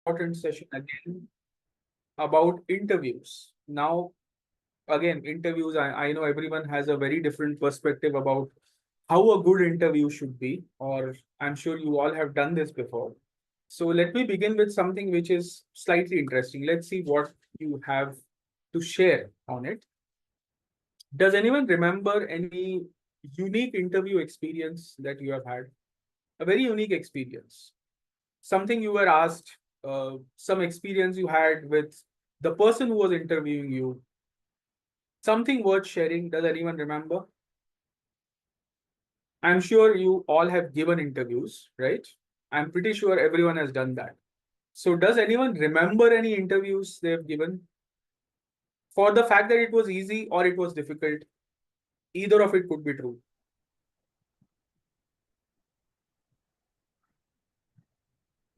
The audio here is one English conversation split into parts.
important session again about interviews. Now, again, interviews, I know everyone has a very different perspective about how a good interview should be, or I'm sure you all have done this before. So let me begin with something which is slightly interesting. Let's see what you have to share on it. Does anyone remember any unique interview experience that you have had? A very unique experience. Something you were asked, some experience you had with the person who was interviewing you, something worth sharing. Does anyone remember? I'm sure you all have given interviews, right? I'm pretty sure everyone has done that. So, does anyone remember any interviews they have given for the fact that it was easy or it was difficult? Either of it could be true.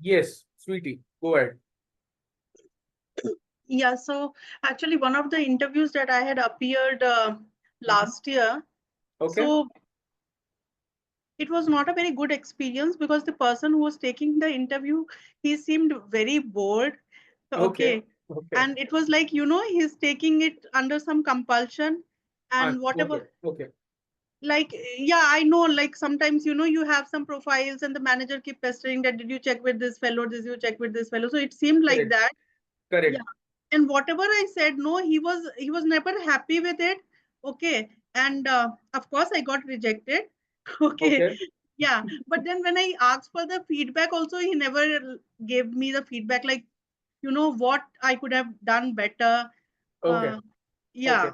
Yes, sweetie, go ahead. Yeah, so actually one of the interviews that I had appeared last year, Okay, so it was not a very good experience because the person who was taking the interview, he seemed very bored. okay, Okay. okay. And it was like, he's taking it under some compulsion and Okay, whatever. okay. Like, yeah, I know, like sometimes, you have some profiles and the manager keep pestering that, did you check with this fellow? Did you check with this fellow? So it seemed like Correct, that. Yeah. correct. And whatever I said, no, he was never happy with it. Okay. And of course I got rejected. Okay. Okay, Yeah. But then when I asked for the feedback also, he never gave me the feedback, like, what I could have done better. okay, Uh, okay. yeah.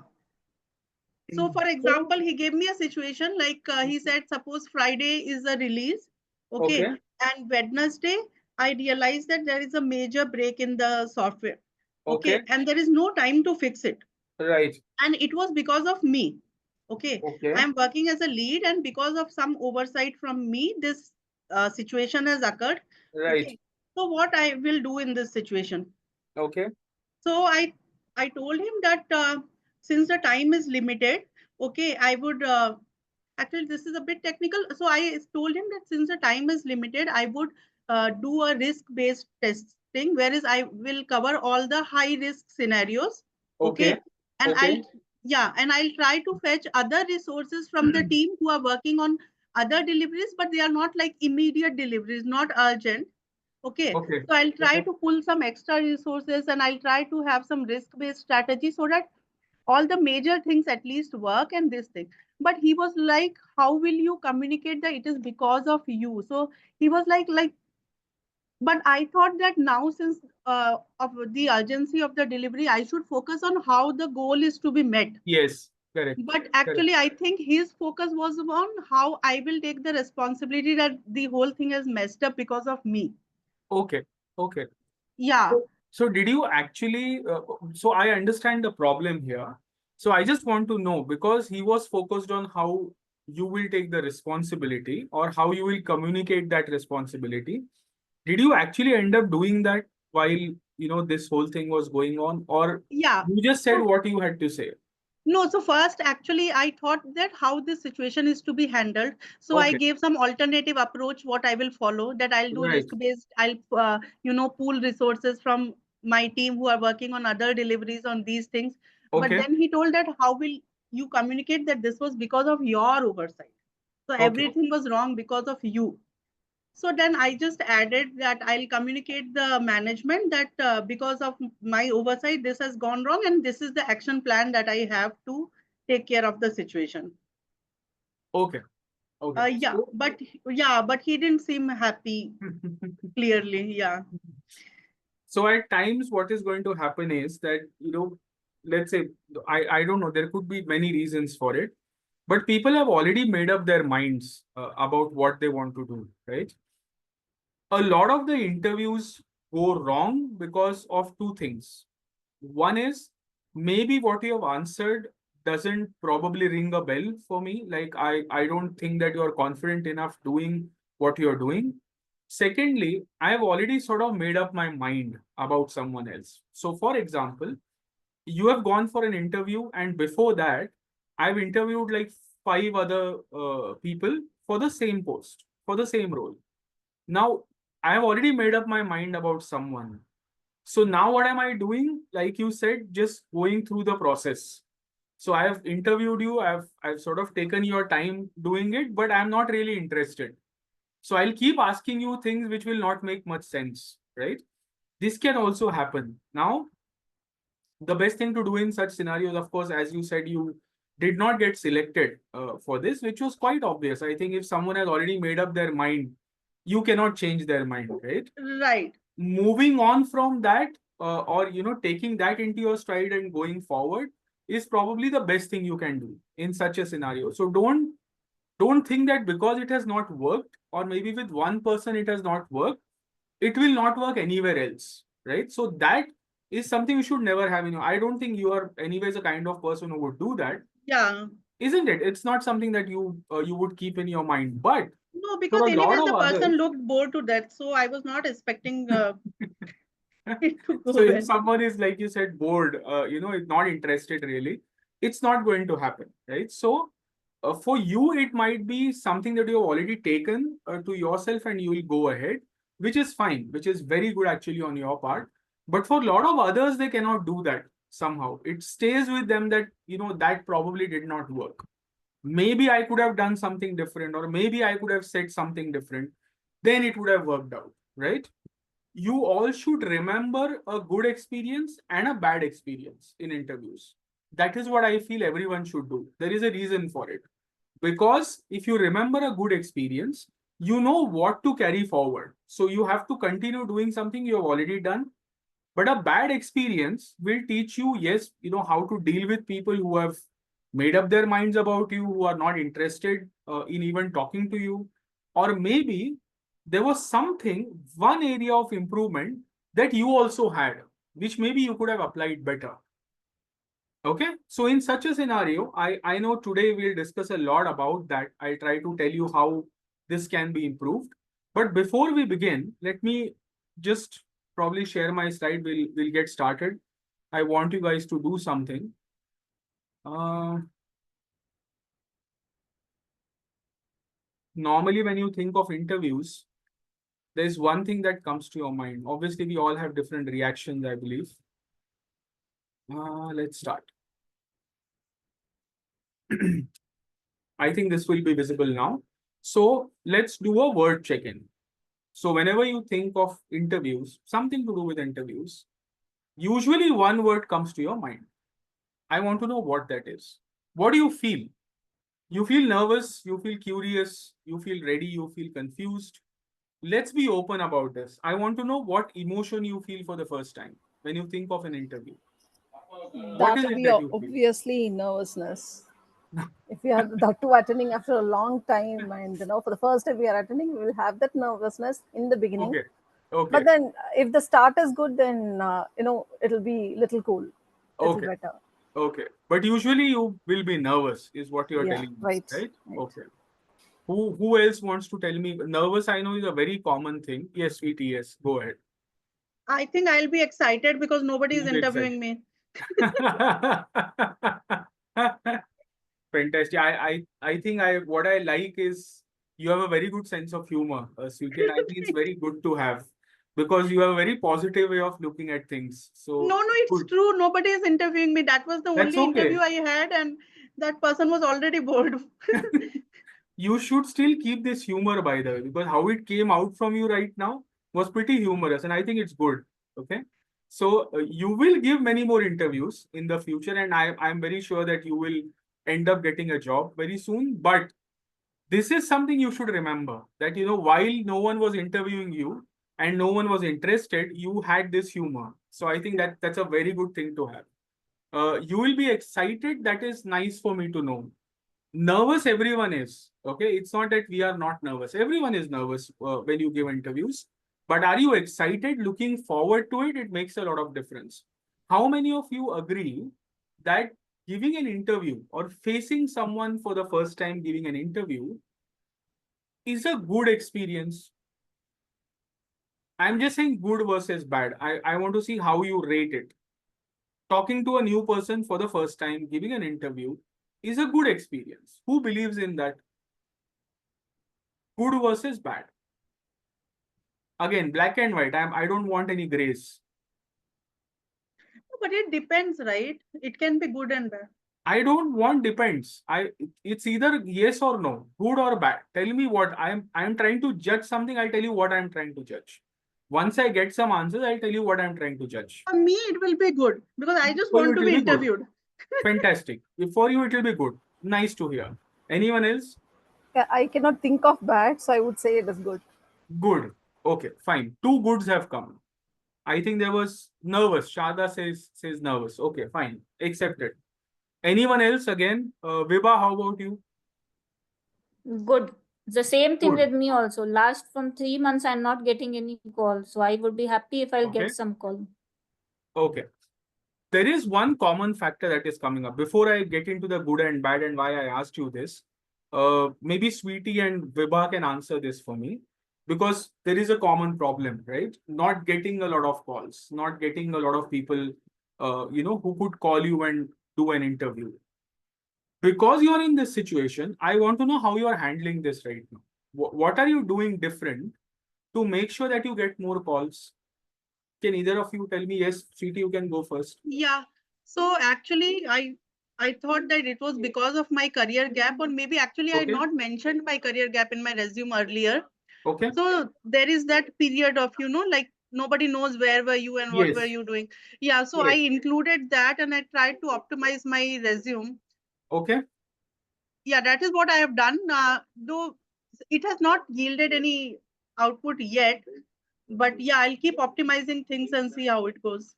So, for So, example, he gave me a situation like he said, suppose Friday is a release, okay, okay, and Wednesday, I realized that there is a major break in the software, okay, okay, and there is no time to fix it. right, And it was because of me, okay. okay, I'm working as a lead, and because of some oversight from me, this situation has occurred, right, okay. So, what I will do in this situation? okay, So I told him that since the time is limited, okay, I would actually this is a bit technical. So I told him that since the time is limited, I would do a risk-based testing, whereas I will cover all the high-risk scenarios, okay, okay, and okay, I'll try to fetch other resources from the team who are working on other deliveries, but they are not like immediate deliveries, not urgent. Okay, okay, so I'll try okay, to pull some extra resources and I'll try to have some risk-based strategy so that all the major things at least work and this thing. But he was like, how will you communicate that it is because of you? So he was like, but I thought that now since of the urgency of the delivery, I should focus on how the goal is to be met. yes, correct, But correct. actually, I think his focus was on how I will take the responsibility that the whole thing has messed up because of me. Okay, okay. Yeah. So did you actually, so I understand the problem here. So I just want to know, because he was focused on how you will take the responsibility or how you will communicate that responsibility. Did you actually end up doing that while, this whole thing was going on, or Yeah. you just said So what you had to say? no, so first, actually, I thought that how this situation is to be handled. So I Okay, gave some alternative approach, what I will follow, that I'll do right. risk-based, I'll, pool resources from my team who are working on other deliveries on these things. But Okay, then he told that how will you communicate that this was because of your oversight. So okay, everything was wrong because of you. So then I just added that I'll communicate the management that because of my oversight, this has gone wrong, and this is the action plan that I have to take care of the situation. okay, okay. Yeah, So, but he didn't seem happy. Clearly, yeah, so at times, what is going to happen is that, let's say, I don't know, there could be many reasons for it, but people have already made up their minds about what they want to do, right? A lot of the interviews go wrong because of two things. One is maybe what you have answered doesn't probably ring a bell for me. Like I don't think that you are confident enough doing what you're doing. Secondly, I have already sort of made up my mind about someone else. So, for example, you have gone for an interview, and before that, I've interviewed like five other people for the same post, for the same role. Now, I have already made up my mind about someone. So now what am I doing? Like you said, just going through the process. So I have interviewed you, I've sort of taken your time doing it, but I'm not really interested. So I'll keep asking you things which will not make much sense, right? This can also happen. Now, the best thing to do in such scenarios, of course, as you said, you did not get selected for this, which was quite obvious. I think if someone has already made up their mind, you cannot change their mind, right? Right. Moving on from that, or taking that into your stride and going forward is probably the best thing you can do in such a scenario. So don't think that because it has not worked, or maybe with one person it has not worked, it will not work anywhere else, right? So that is something you should never have in you. I don't think you are anyways a kind of person who would do that, Yeah. isn't it? It's not something that you would keep in your mind. But No, for because a lot anyways, of the person others, looked bored to death, so I was not expecting it to so go if well. someone is, like you said, bored, is not interested really, it's not going to happen, right? So for you, it might be something that you have already taken to yourself and you will go ahead, which is fine, which is very good actually on your part. But for a lot of others, they cannot do that somehow. It stays with them that, that probably did not work. Maybe I could have done something different, or maybe I could have said something different. Then it would have worked out, right? You all should remember a good experience and a bad experience in interviews. That is what I feel everyone should do. There is a reason for it. Because if you remember a good experience, you know what to carry forward. So you have to continue doing something you have already done. But a bad experience will teach you, yes, how to deal with people who have made up their minds about you, who are not interested in even talking to you. Or maybe there was something, one area of improvement that you also had, which maybe you could have applied better. Okay, so in such a scenario, I know today we'll discuss a lot about that. I'll try to tell you how this can be improved. But before we begin, let me just probably share my slide. We'll get started. I want you guys to do something. Uh, Normally, when you think of interviews, there's one thing that comes to your mind. Obviously, we all have different reactions, I believe. Let's start. I think this will be visible now. So let's do a word check-in. So whenever you think of interviews, something to do with interviews, usually one word comes to your mind. I want to know what that is. What do you feel? You feel nervous, you feel curious, you feel ready, you feel confused. Let's be open about this. I want to know what emotion you feel for the first time when you think of an interview. What That is will it be that you feel? obviously nervousness. If we are that two attending after a long time, and for the first time we are attending, we will have that nervousness in the beginning. Okay. Okay. But then, if the start is good, then it'll be little cool, little Okay. better. Okay. But usually you will be nervous, is what you're Yeah, telling me, right, right? right. Okay. Who else wants to tell me? Nervous, I know, is a very common thing. Yes, sweetie, yes. Go ahead. I think I'll be excited because nobody is You'll be excited. interviewing me. Fantastic. I think what I like is you have a very good sense of humor, sweetie, and I think it's very good to have because you have a very positive way of looking at things. No, So no, it's good. true. Nobody is interviewing me. That was the That's only interview okay. I had, and that person was already bored. You should still keep this humor, by the way, because how it came out from you right now was pretty humorous, and I think it's good. Okay, so you will give many more interviews in the future, and I'm very sure that you will end up getting a job very soon. But this is something you should remember that while no one was interviewing you and no one was interested, you had this humor. So I think that that's a very good thing to have. You will be excited. That is nice for me to know. Nervous, everyone is. Okay, it's not that we are not nervous. Everyone is nervous when you give interviews. But are you excited, looking forward to it? It makes a lot of difference. How many of you agree that giving an interview or facing someone for the first time giving an interview is a good experience? I'm just saying good versus bad. I want to see how you rate it. Talking to a new person for the first time, giving an interview, is a good experience. Who believes in that? Good versus bad. Again, black and white. I don't want any grays. But it depends, right? It can be good and bad. I don't want depends. It's either yes or no, good or bad. Tell me what I'm trying to judge something. I'll tell you what I'm trying to judge. Once I get some answers, I'll tell you what I'm trying to judge. For me, it will be good because I just For you, want it to will be be good. interviewed. Fantastic. For you, it will be good. Nice to hear. Anyone else? Yeah, I cannot think of bad, so I would say it is good. Good. Okay, fine. Two goods have come. I think there was nervous. Shada says nervous. Okay, fine. Accepted. Anyone else again? Vibha, how about you? Good. The same thing Good. with me also. Last from 3 months, I'm not getting any call. So I would be happy if I'll Okay. get some call. Okay. There is one common factor that is coming up. Before I get into the good and bad and why I asked you this, maybe Sweetie and Vibha can answer this for me because there is a common problem, right? Not getting a lot of calls, not getting a lot of people, who could call you and do an interview. Because you are in this situation, I want to know how you are handling this right now. What are you doing different to make sure that you get more calls? Can either of you tell me? Yes, Sweetie, you can go first. Yeah. So actually, I thought that it was because of my career gap, or maybe actually I had Okay. not mentioned my career gap in my resume earlier. Okay. So there is that period of, like nobody knows where were you and what were Yes. you doing. Yeah. So I Correct. included that and I tried to optimize my resume. Okay. Yeah, that is what I have done. Though it has not yielded any output yet, but yeah, I'll keep optimizing things and see how it goes.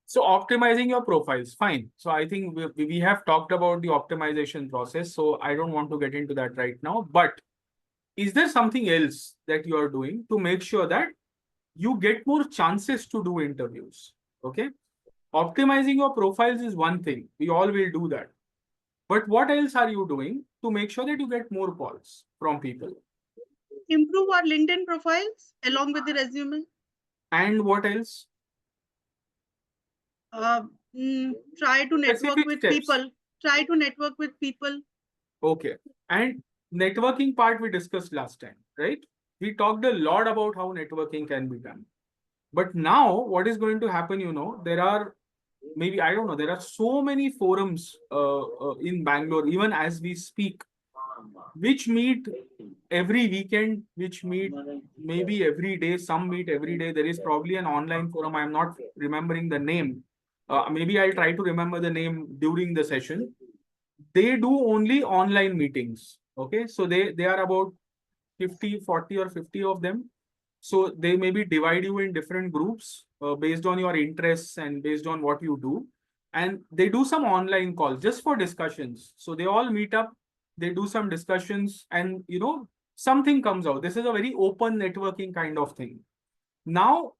So optimizing your profiles, fine. So I think we have talked about the optimization process. So I don't want to get into that right now. But is there something else that you are doing to make sure that you get more chances to do interviews? Okay. Optimizing your profiles is one thing. We all will do that. But what else are you doing to make sure that you get more calls from people? Improve our LinkedIn profiles along with the resume. And what else? Uh, Try to network Specific with steps. people. Try to network with people. Okay. And networking part we discussed last time, right? We talked a lot about how networking can be done. But now what is going to happen, there are maybe, I don't know, there are so many forums in Bangalore, even as we speak, which meet every weekend, which meet maybe every day, some meet every day. There is probably an online forum. I'm not remembering the name. Maybe I'll try to remember the name during the session. They do only online meetings. Okay. So they are about 50, 40 or 50 of them. So they maybe divide you in different groups based on your interests and based on what you do. And they do some online calls just for discussions. So they all meet up, they do some discussions, and something comes out. This is a very open networking kind of thing. Now,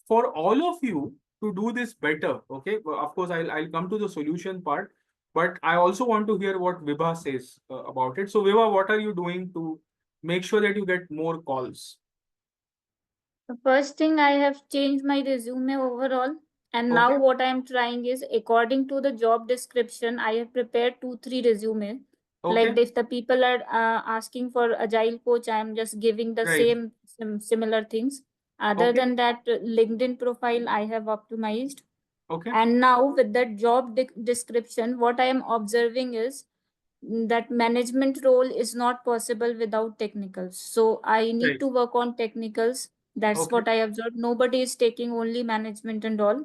for all of you to do this better, okay, well, of course, I'll come to the solution part, but I also want to hear what Vibha says about it. So, Vibha, what are you doing to make sure that you get more calls? The first thing, I have changed my resume overall. And Okay. now what I am trying is, according to the job description, I have prepared 2, 3 resume. Okay. Like if the people are asking for agile coach, I am just giving the Right. same similar things. Other Okay. than that, LinkedIn profile I have optimized. Okay. And now with the job description, what I am observing is that management role is not possible without technicals. So I need Right. to work on technicals. That's Okay. what I observed. Nobody is taking only management and all.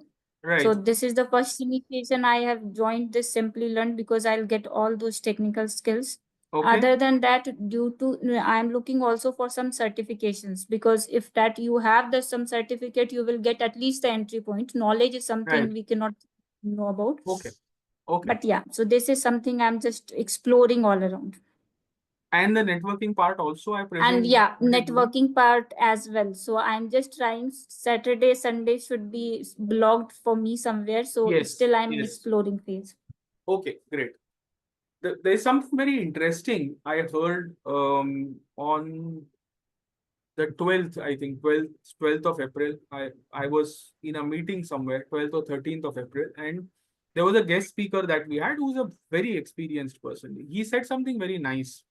So Right. this is the first initiation I have joined this Simplilearn because I'll get all those technical skills. Okay. Other than that, due to I'm looking also for some certifications, because if that you have the some certificate, you will get at least the entry point. Knowledge is something Right. we cannot know about. Okay. Okay. But yeah, so this is something I'm just exploring all around. And the networking part also, I And presume yeah, you're doing? networking part as well. So I'm just trying. Saturday, Sunday should be blocked for me somewhere. So Yes. still I'm in Yes. exploring phase. Okay. Great. There's something very interesting I heard on the 12th, I think 12th of April. I was in a meeting somewhere, 12th or 13th of April, and there was a guest speaker that we had who's a very experienced person. He said something very nice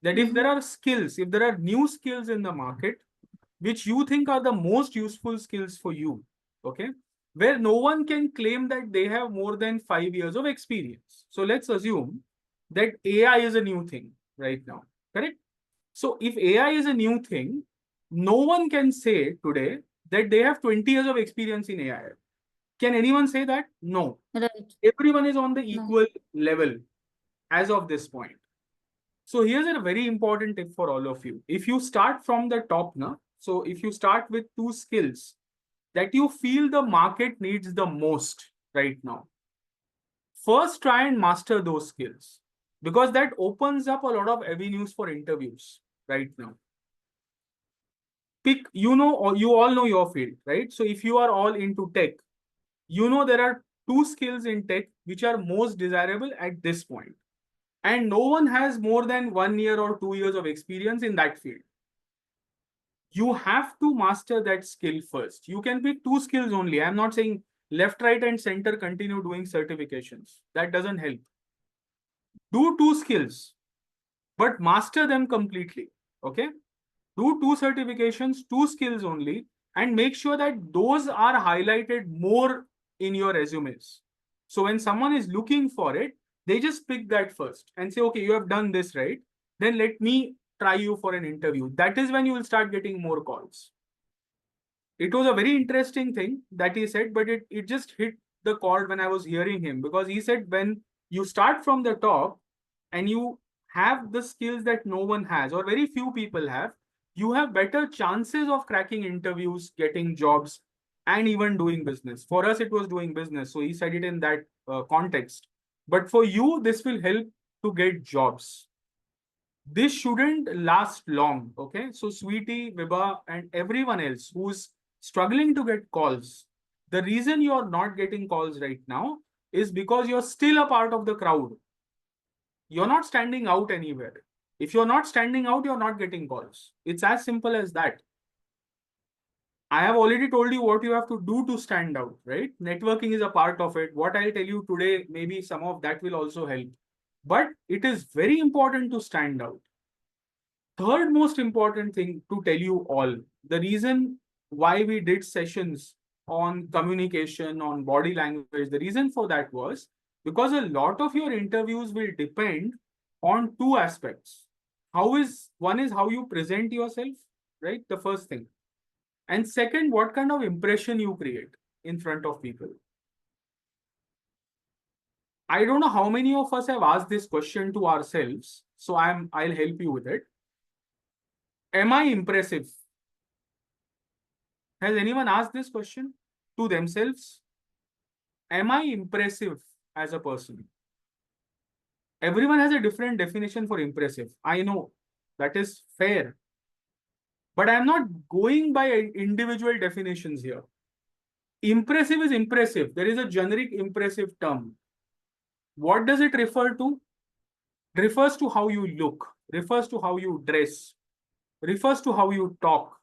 that if there Mhm. are skills, if there are new skills in the market, which you think are the most useful skills for you, okay, where no one can claim that they have more than 5 years of experience. So let's assume that AI is a new thing right now, correct? So if AI is a new thing, no one can say today that they have 20 years of experience in AI. Can anyone say that? No. Right. Everyone is on the No. equal level as of this point. So here's a very important tip for all of you. If you start from the top now, so if you start with 2 skills that you feel the market needs the most right now, first try and master those skills, because that opens up a lot of avenues for interviews right now. Pick, or you all know your field, right? So if you are all into tech, there are 2 skills in tech which are most desirable at this point. And no one has more than 1 year or 2 years of experience in that field. You have to master that skill first. You can pick 2 skills only. I'm not saying left, right, and center continue doing certifications. That doesn't help. Do 2 skills, but master them completely. Okay? Do 2 certifications, 2 skills only, and make sure that those are highlighted more in your resumes. So when someone is looking for it, they just pick that first and say, okay, you have done this, right? Then let me try you for an interview. That is when you will start getting more calls. It was a very interesting thing that he said, but it just hit the chord when I was hearing him, because he said when you start from the top and you have the skills that no one has or very few people have, you have better chances of cracking interviews, getting jobs, and even doing business. For us, it was doing business. So he said it in that context. But for you, this will help to get jobs. This shouldn't last long. Okay. So, Sweetie, Vibha, and everyone else who's struggling to get calls, the reason you're not getting calls right now is because you're still a part of the crowd. You're not standing out anywhere. If you're not standing out, you're not getting calls. It's as simple as that. I have already told you what you have to do to stand out, right? Networking is a part of it. What I'll tell you today, maybe some of that will also help. But it is very important to stand out. Third most important thing to tell you all, the reason why we did sessions on communication, on body language, the reason for that was because a lot of your interviews will depend on 2 aspects. One is how you present yourself, right? The first thing. And second, what kind of impression you create in front of people. I don't know how many of us have asked this question to ourselves, so I'll help you with it. Am I impressive? Has anyone asked this question to themselves? Am I impressive as a person? Everyone has a different definition for impressive. I know that is fair. But I'm not going by individual definitions here. Impressive is impressive. There is a generic impressive term. What does it refer to? Refers to how you look, refers to how you dress, refers to how you talk.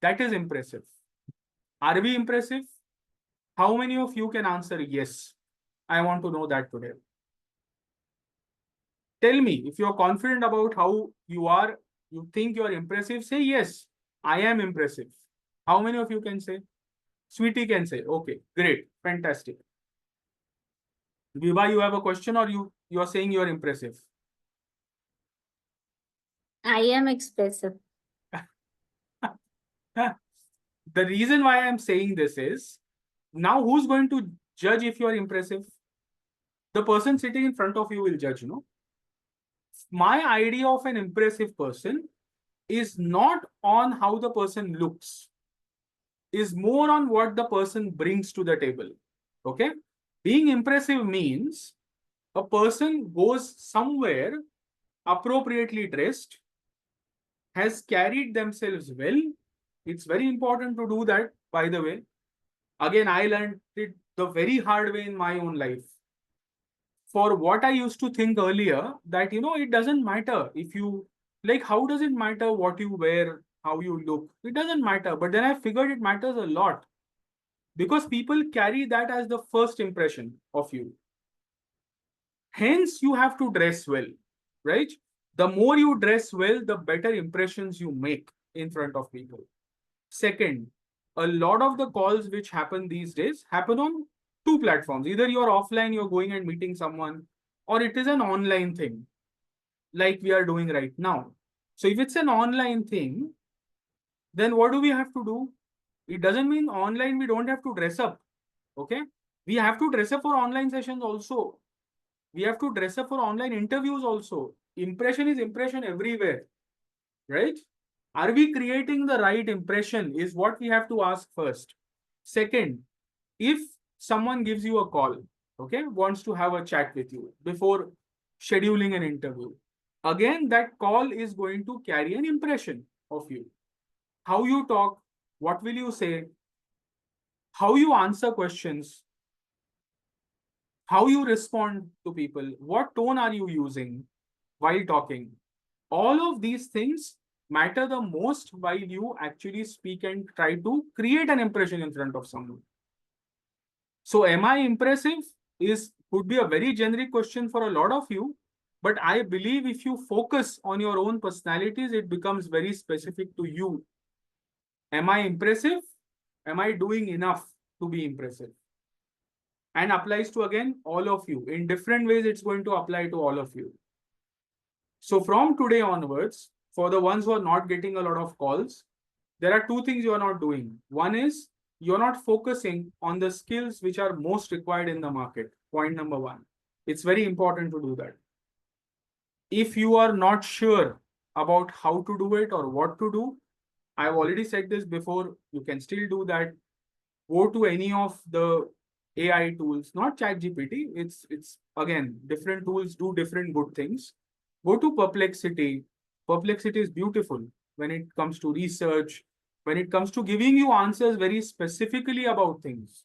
That is impressive. Are we impressive? How many of you can answer yes? I want to know that today. Tell me, if you're confident about how you are, you think you're impressive, say yes, I am impressive. How many of you can say? Sweetie can say, okay, great, fantastic. Viva, you have a question, or you are saying you're impressive? I am expressive. The reason why I'm saying this is, now who's going to judge if you're impressive? The person sitting in front of you will judge, no? My idea of an impressive person is not on how the person looks, is more on what the person brings to the table. Okay? Being impressive means a person goes somewhere appropriately dressed, has carried themselves well. It's very important to do that, by the way. Again, I learned it the very hard way in my own life. For what I used to think earlier, that, it doesn't matter if you, like, how does it matter what you wear, how you look? It doesn't matter. But then I figured it matters a lot, because people carry that as the first impression of you. Hence, you have to dress well, right? The more you dress well, the better impressions you make in front of people. Second, a lot of the calls which happen these days happen on two platforms. Either you're offline, you're going and meeting someone, or it is an online thing like we are doing right now. So if it's an online thing, then what do we have to do? It doesn't mean online we don't have to dress up. Okay. We have to dress up for online sessions also. We have to dress up for online interviews also. Impression is impression everywhere, right? Are we creating the right impression is what we have to ask first. Second, if someone gives you a call, okay, wants to have a chat with you before scheduling an interview, again, that call is going to carry an impression of you. How you talk, what will you say, how you answer questions, how you respond to people, what tone are you using while talking. All of these things matter the most while you actually speak and try to create an impression in front of someone. So am I impressive is could be a very generic question for a lot of you, but I believe if you focus on your own personalities, it becomes very specific to you. Am I impressive? Am I doing enough to be impressive? And applies to again all of you. In different ways, it's going to apply to all of you. So from today onwards, for the ones who are not getting a lot of calls, there are two things you are not doing. One is you're not focusing on the skills which are most required in the market. Point number one. It's very important to do that. If you are not sure about how to do it or what to do, I've already said this before, you can still do that. Go to any of the AI tools, not ChatGPT. It's again, different tools do different good things. Go to Perplexity. Perplexity is beautiful when it comes to research, when it comes to giving you answers very specifically about things.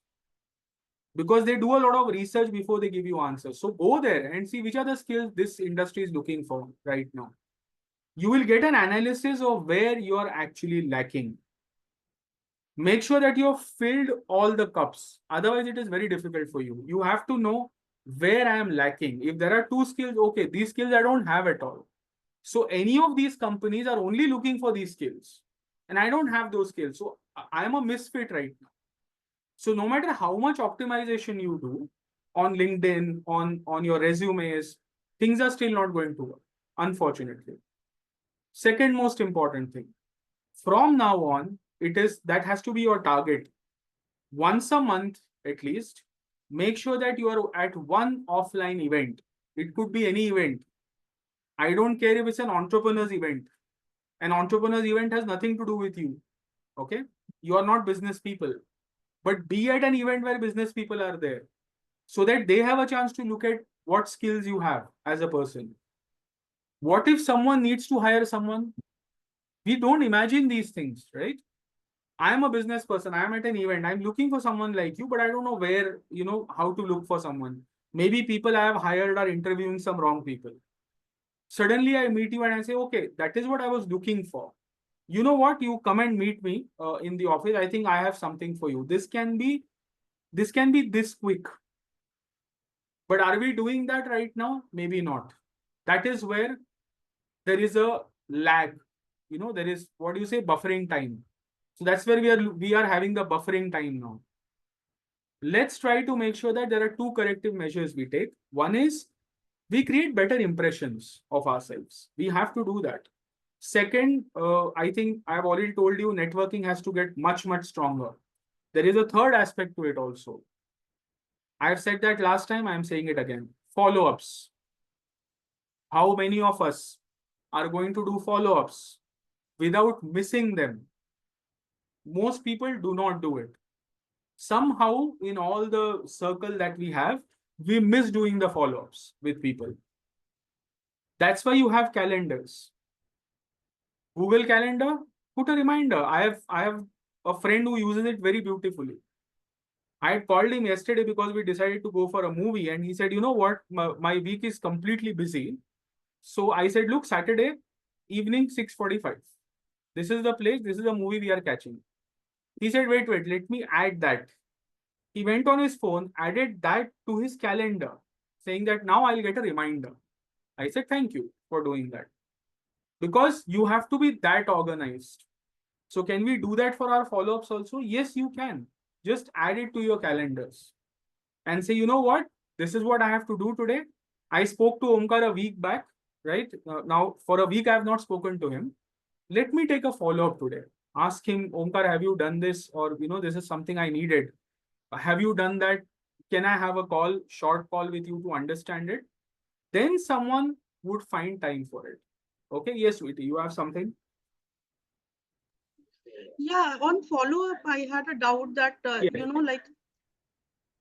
Because they do a lot of research before they give you answers. So go there and see which are the skills this industry is looking for right now. You will get an analysis of where you are actually lacking. Make sure that you have filled all the cups. Otherwise, it is very difficult for you. You have to know where I am lacking. If there are two skills, okay, these skills I don't have at all. So any of these companies are only looking for these skills. And I don't have those skills. So I am a misfit right now. So no matter how much optimization you do on LinkedIn, on your resumes, things are still not going to work, unfortunately. Second most important thing. From now on, that has to be your target. Once a month, at least, make sure that you are at one offline event. It could be any event. I don't care if it's an entrepreneur's event. An entrepreneur's event has nothing to do with you. Okay? You are not business people. But be at an event where business people are there so that they have a chance to look at what skills you have as a person. What if someone needs to hire someone? We don't imagine these things, right? I am a business person. I am at an event. I'm looking for someone like you, but I don't know where, how to look for someone. Maybe people I have hired are interviewing some wrong people. Suddenly I meet you and I say, okay, that is what I was looking for. You know what? You come and meet me in the office. I think I have something for you. This can be this quick. But are we doing that right now? Maybe not. That is where there is a lag. There is, what do you say, buffering time. So that's where we are having the buffering time now. Let's try to make sure that there are two corrective measures we take. One is we create better impressions of ourselves. We have to do that. Second, I think I've already told you networking has to get much, much stronger. There is a third aspect to it also. I've said that last time, I'm saying it again. Follow-ups. How many of us are going to do follow-ups without missing them? Most people do not do it. Somehow, in all the circle that we have, we miss doing the follow-ups with people. That's why you have calendars. Google Calendar, put a reminder. I have a friend who uses it very beautifully. I had called him yesterday because we decided to go for a movie, and he said, you know what, my week is completely busy. So I said, look, Saturday evening 6:45. This is the place, this is the movie we are catching. He said, wait, let me add that. He went on his phone, added that to his calendar, saying that now I'll get a reminder. I said, thank you for doing that. Because you have to be that organized. So can we do that for our follow-ups also? Yes, you can. Just add it to your calendars and say, you know what? This is what I have to do today. I spoke to Omkar a week back, right? Now, for a week, I have not spoken to him. Let me take a follow-up today. Ask him, Omkar, have you done this? Or, this is something I needed. Have you done that? Can I have a call, short call with you to understand it? Then someone would find time for it. Okay, yes, sweetie, you have something? Yeah, on follow-up, I had a doubt that, Yes. like,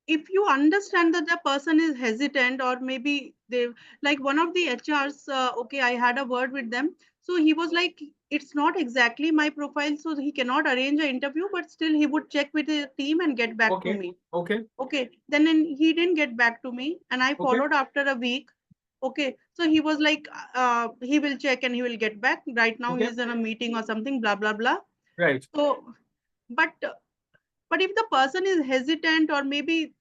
if you understand that the person is hesitant, or maybe they, like one of the HRs, okay, I had a word with them. So he was like, it's not exactly my profile, so he cannot arrange an interview, but still he would check with his team and get back to Okay. me. Okay. Okay, then he didn't get back to me, and I Okay. followed after a week. Okay, so he was like, he will check and he will get back. Right now, Okay. he's in a meeting or something, blah blah blah. Right. So, but if the person is hesitant, or maybe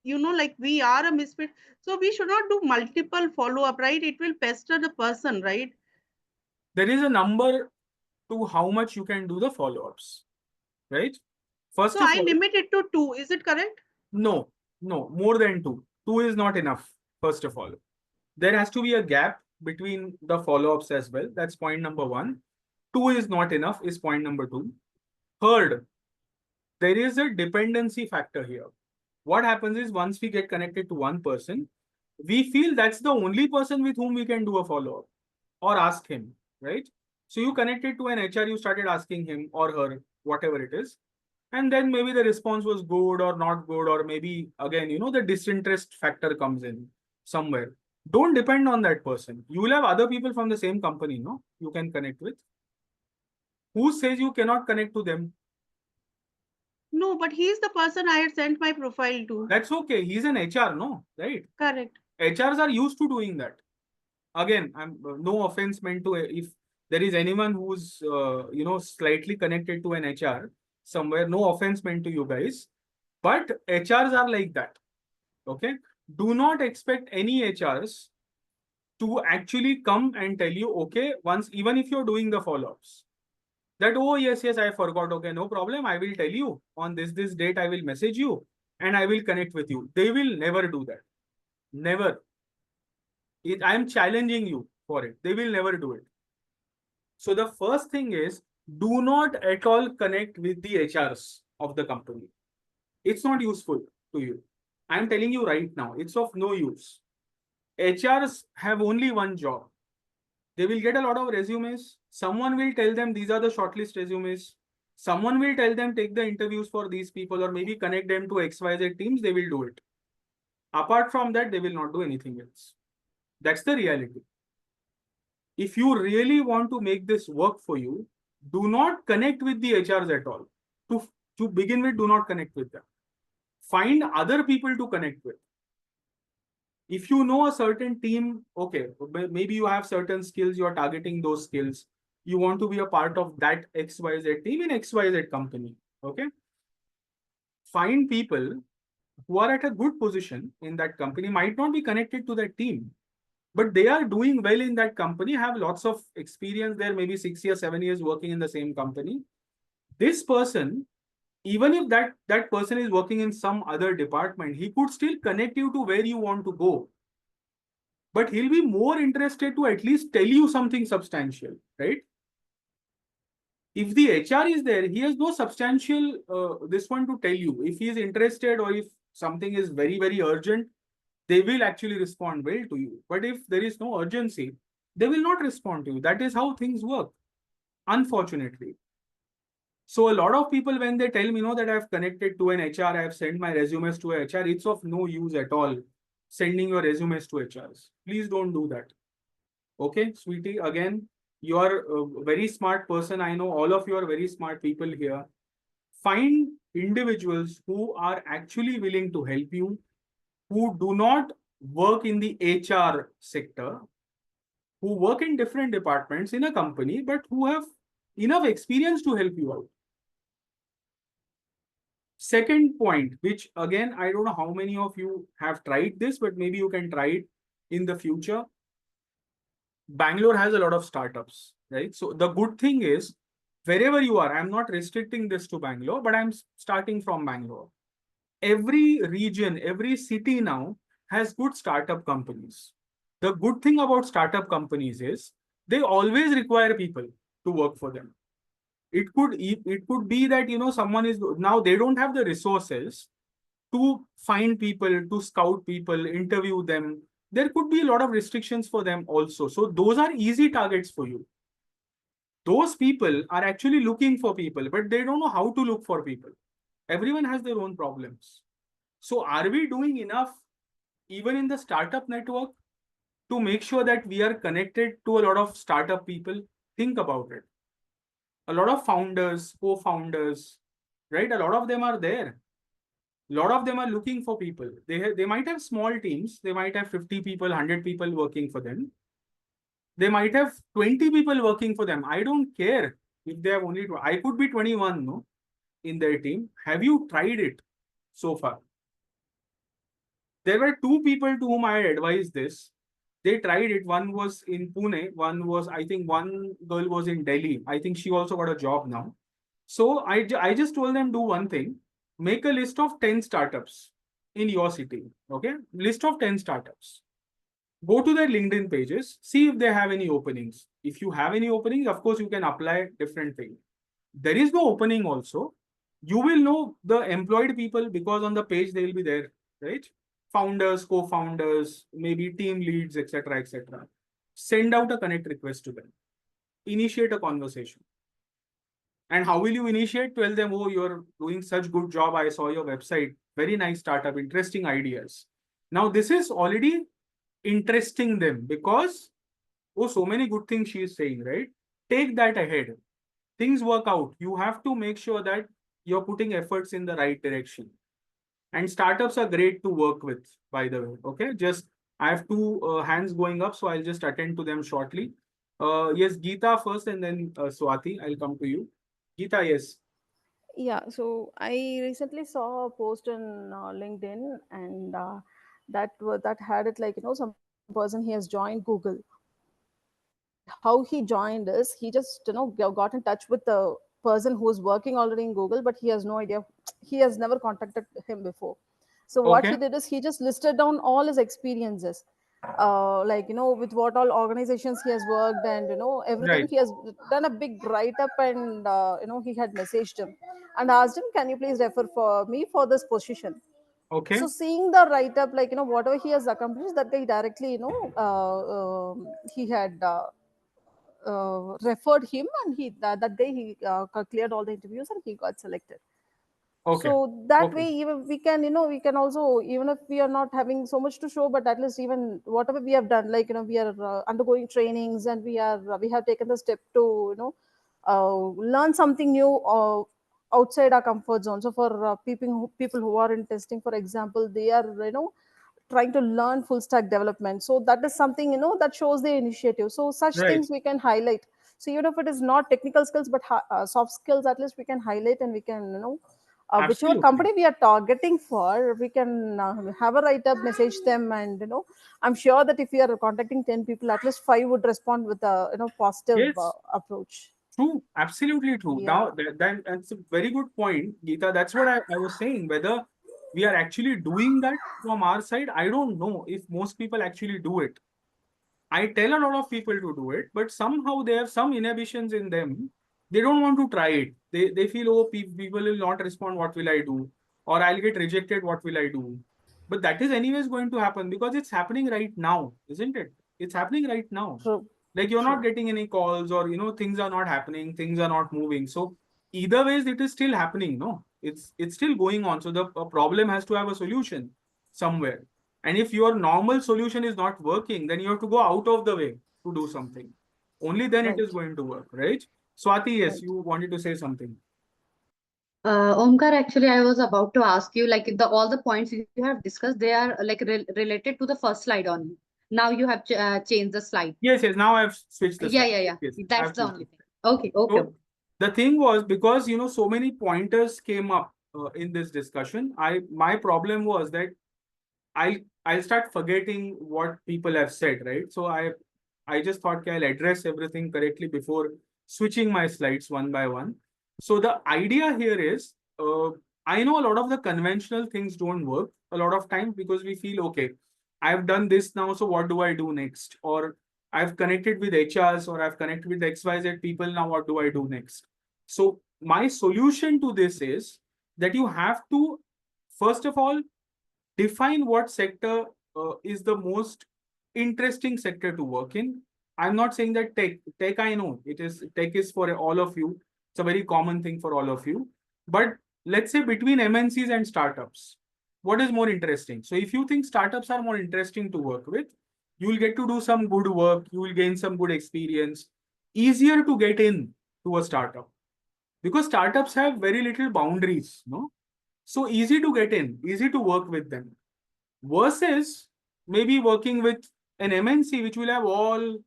like we are a misfit, so we should not do multiple follow up, right? It will pester the person, right? There is a number to how much you can do the follow-ups, right? First So of I all, limit it to 2. Is it correct? no, more than two. Two is not enough, first of all. There has to be a gap between the follow-ups as well. That's point number one. Two is not enough, is point number two. Third, there is a dependency factor here. What happens is once we get connected to one person, we feel that's the only person with whom we can do a follow-up or ask him, right? So you connected to an HR, you started asking him or her, whatever it is. And then maybe the response was good or not good, or maybe again, the disinterest factor comes in somewhere. Don't depend on that person. You will have other people from the same company, no? You can connect with. Who says you cannot connect to them? No, but he's the person I had sent my profile to. That's okay. He's an HR, no? Right? Correct. HRs are used to doing that. Again, I'm no offense meant to if there is anyone who's slightly connected to an HR somewhere. No offense meant to you guys, but HRs are like that. Okay, do not expect any HRs to actually come and tell you, okay, once even if you're doing the follow-ups, that oh yes I forgot. Okay, no problem. I will tell you on this date. I will message you and I will connect with you. They will never do that. Never. I am challenging you for it. They will never do it. So the first thing is do not at all connect with the HRs of the company. It's not useful to you. I'm telling you right now, it's of no use. HRs have only one job. They will get a lot of resumes. Someone will tell them these are the shortlist resumes. Someone will tell them take the interviews for these people or maybe connect them to XYZ teams. They will do it. Apart from that, they will not do anything else. That's the reality. If you really want to make this work for you, do not connect with the HRs at all. To begin with, do not connect with them. Find other people to connect with. If you know a certain team, okay, maybe you have certain skills, you are targeting those skills. You want to be a part of that XYZ team in XYZ company. Okay. Find people who are at a good position in that company, might not be connected to that team, but they are doing well in that company, have lots of experience there, maybe 6 years, 7 years working in the same company. This person, even if that person is working in some other department, he could still connect you to where you want to go. But he'll be more interested to at least tell you something substantial, right? If the HR is there, he has no substantial this one to tell you. If he is interested or if something is very, very urgent, they will actually respond well to you. But if there is no urgency, they will not respond to you. That is how things work, unfortunately. So a lot of people, when they tell me, that I've connected to an HR, I've sent my resumes to HR, it's of no use at all sending your resumes to HRs. Please don't do that. Okay, sweetie, again, you are a very smart person. I know all of you are very smart people here. Find individuals who are actually willing to help you, who do not work in the HR sector, who work in different departments in a company, but who have enough experience to help you out. Second point, which again, I don't know how many of you have tried this, but maybe you can try it in the future. Bangalore has a lot of startups, right? So the good thing is wherever you are, I'm not restricting this to Bangalore, but I'm starting from Bangalore. Every region, every city now has good startup companies. The good thing about startup companies is they always require people to work for them. It could be that someone is now they don't have the resources to find people, to scout people, interview them. There could be a lot of restrictions for them also. So those are easy targets for you. Those people are actually looking for people, but they don't know how to look for people. Everyone has their own problems. So are we doing enough, even in the startup network, to make sure that we are connected to a lot of startup people? Think about it. A lot of founders, co-founders, right? A lot of them are there. A lot of them are looking for people. They might have small teams. They might have 50 people, 100 people working for them. They might have 20 people working for them. I don't care if they have only two. I could be 21, no, in their team. Have you tried it so far? There were two people to whom I had advised this. They tried it. One was in Pune. One was, I think, one girl was in Delhi. I think she also got a job now. So I just told them, do one thing. Make a list of 10 startups in your city. Okay. List of 10 startups. Go to their LinkedIn pages. See if they have any openings. If you have any openings, of course, you can apply different things. There is no opening also. You will know the employed people because on the page they will be there, right? Founders, co-founders, maybe team leads, etc., etc. Send out a connect request to them. Initiate a conversation. And how will you initiate? Tell them, oh, you're doing such good job. I saw your website. Very nice startup, interesting ideas. Now, this is already interesting them because, oh, so many good things she is saying, right? Take that ahead. Things work out. You have to make sure that you're putting efforts in the right direction. And startups are great to work with, by the way. Okay, just I have two hands going up, so I'll just attend to them shortly. Yes, Geeta first, and then Swati. I'll come to you. Geeta, yes. Yeah, so I recently saw a post on LinkedIn, and that had it like, some person, he has joined Google, and how he joined is he just, got in touch with the person who is working already in Google, but he has no idea, he has never contacted him before. So what he Okay. did is he just listed down all his experiences, like, with what all organizations he has worked, and everything. Right. He has done a big write up, and he had messaged him and asked him, can you please refer for me for this position? Okay. So seeing the write up, like, whatever he has accomplished, that guy directly, he had referred him, and that day he cleared all the interviews and he got selected. Okay. So that Okay. way, even we can, we can also, even if we are not having so much to show, but at least even whatever we have done, like, we are undergoing trainings, and we have taken the step to, learn something new outside our comfort zone. So for people who are in testing, for example, they are, trying to learn full stack development. So that is something, that shows the initiative. So such Right. things we can highlight. So even if it is not technical skills, but soft skills, at least we can highlight, and we can, whichever Absolutely. company we are targeting for, we can have a write up, message them, and I'm sure that if we are contacting 10 people, at least 5 would respond with a positive Yes. approach. True. Absolutely true. Yeah, Now, that's a very good point, Geeta. That's what I was saying. Whether we are actually doing that from our side, I don't know if most people actually do it. I tell a lot of people to do it, but somehow they have some inhibitions in them. They don't want to try it. They feel, oh, people will not respond. What will I do? Or I'll get rejected. What will I do? But that is anyways going to happen because it's happening right now, isn't it? It's happening right now. true, Like you're not true. getting any calls, or things are not happening, things are not moving. So either ways, it is still happening. No, it's still going on. So the problem has to have a solution somewhere. And if your normal solution is not working, then you have to go out of the way to do something. Only then it is Right, going to work, right? Swati, yes, right. you wanted to say something. Omkar, actually, I was about to ask you, like the all the points you have discussed, they are like related to the first slide only. Now you have changed the slide. Yes, yes. Now I've switched the Yeah, slide. yeah, yeah. Yes, That's I've the switched only the thing. slide. Okay, okay, okay. So the thing was, because so many pointers came up in this discussion. My problem was that I'll start forgetting what people have said, right? So I just thought, okay, I'll address everything correctly before switching my slides one by one. So the idea here is, I know a lot of the conventional things don't work a lot of times because we feel, okay, I've done this now, so what do I do next? Or I've connected with HRs, or I've connected with XYZ people, now what do I do next? So my solution to this is that you have to, first of all, define what sector is the most interesting sector to work in. I'm not saying that tech, I know tech is for all of you. It's a very common thing for all of you. But let's say between MNCs and startups, what is more interesting? So if you think startups are more interesting to work with, you will get to do some good work, you will gain some good experience, easier to get in to a startup because startups have very little boundaries, no? So easy to get in, easy to work with them versus maybe working with an MNC, which will have all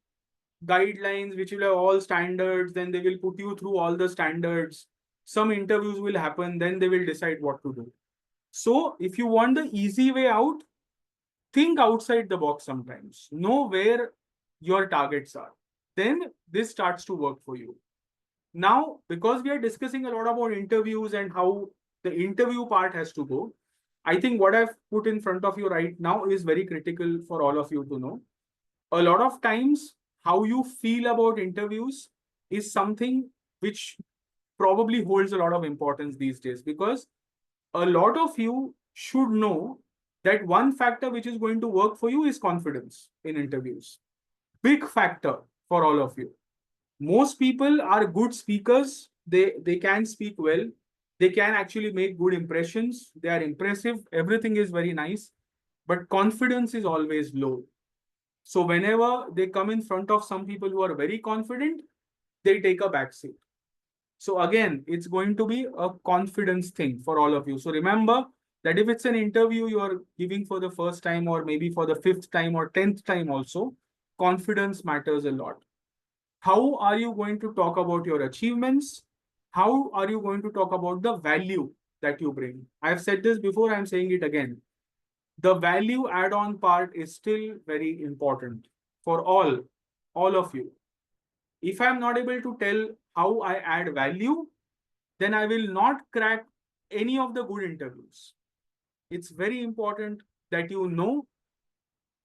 guidelines, which will have all standards. Then they will put you through all the standards. Some interviews will happen, then they will decide what to do. So if you want the easy way out, think outside the box sometimes. Know where your targets are. Then this starts to work for you. Now, because we are discussing a lot about interviews and how the interview part has to go, I think what I've put in front of you right now is very critical for all of you to know. A lot of times, how you feel about interviews is something which probably holds a lot of importance these days because a lot of you should know that one factor which is going to work for you is confidence in interviews. Big factor for all of you. Most people are good speakers. They can speak well. They can actually make good impressions. They are impressive. Everything is very nice, but confidence is always low. So whenever they come in front of some people who are very confident, they take a backseat. So again, it's going to be a confidence thing for all of you. So remember that if it's an interview you are giving for the first time or maybe for the 5th time or 10th time also, confidence matters a lot. How are you going to talk about your achievements? How are you going to talk about the value that you bring? I've said this before, I'm saying it again. The value add-on part is still very important for all of you. If I'm not able to tell how I add value, then I will not crack any of the good interviews. It's very important that you know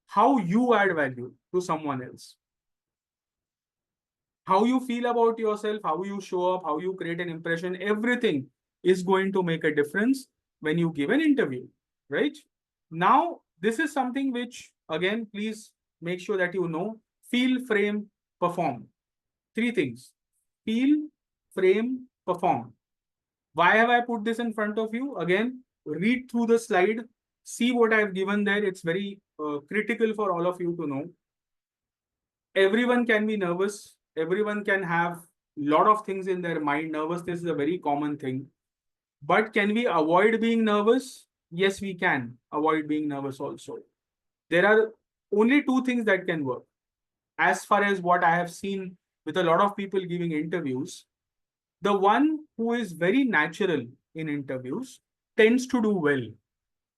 how you add value to someone else. How you feel about yourself, how you show up, how you create an impression, everything is going to make a difference when you give an interview, right? Now, this is something which, again, please make sure that you know, feel, frame, perform. 3 things. Feel, frame, perform. Why have I put this in front of you? Again, read through the slide, see what I've given there. It's very critical for all of you to know. Everyone can be nervous. Everyone can have a lot of things in their mind. Nervousness is a very common thing. But can we avoid being nervous? Yes, we can avoid being nervous also. There are only 2 things that can work. As far as what I have seen with a lot of people giving interviews, the one who is very natural in interviews tends to do well.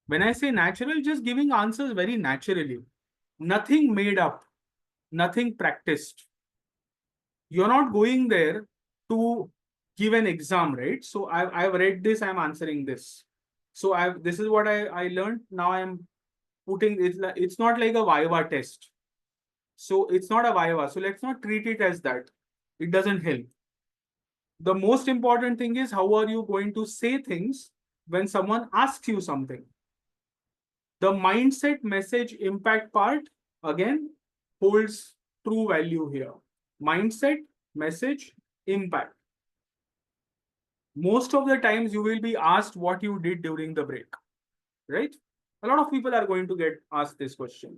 When I say natural, just giving answers very naturally. Nothing made up, nothing practiced. You're not going there to give an exam, right? So I've read this, I'm answering this. So this is what I learned. Now I'm putting it's not like a Viva test. So it's not a Viva. So let's not treat it as that. It doesn't help. The most important thing is how are you going to say things when someone asks you something. The mindset, message, impact part, again, holds true value here. Mindset, message, impact. Most of the times you will be asked what you did during the break, right? A lot of people are going to get asked this question.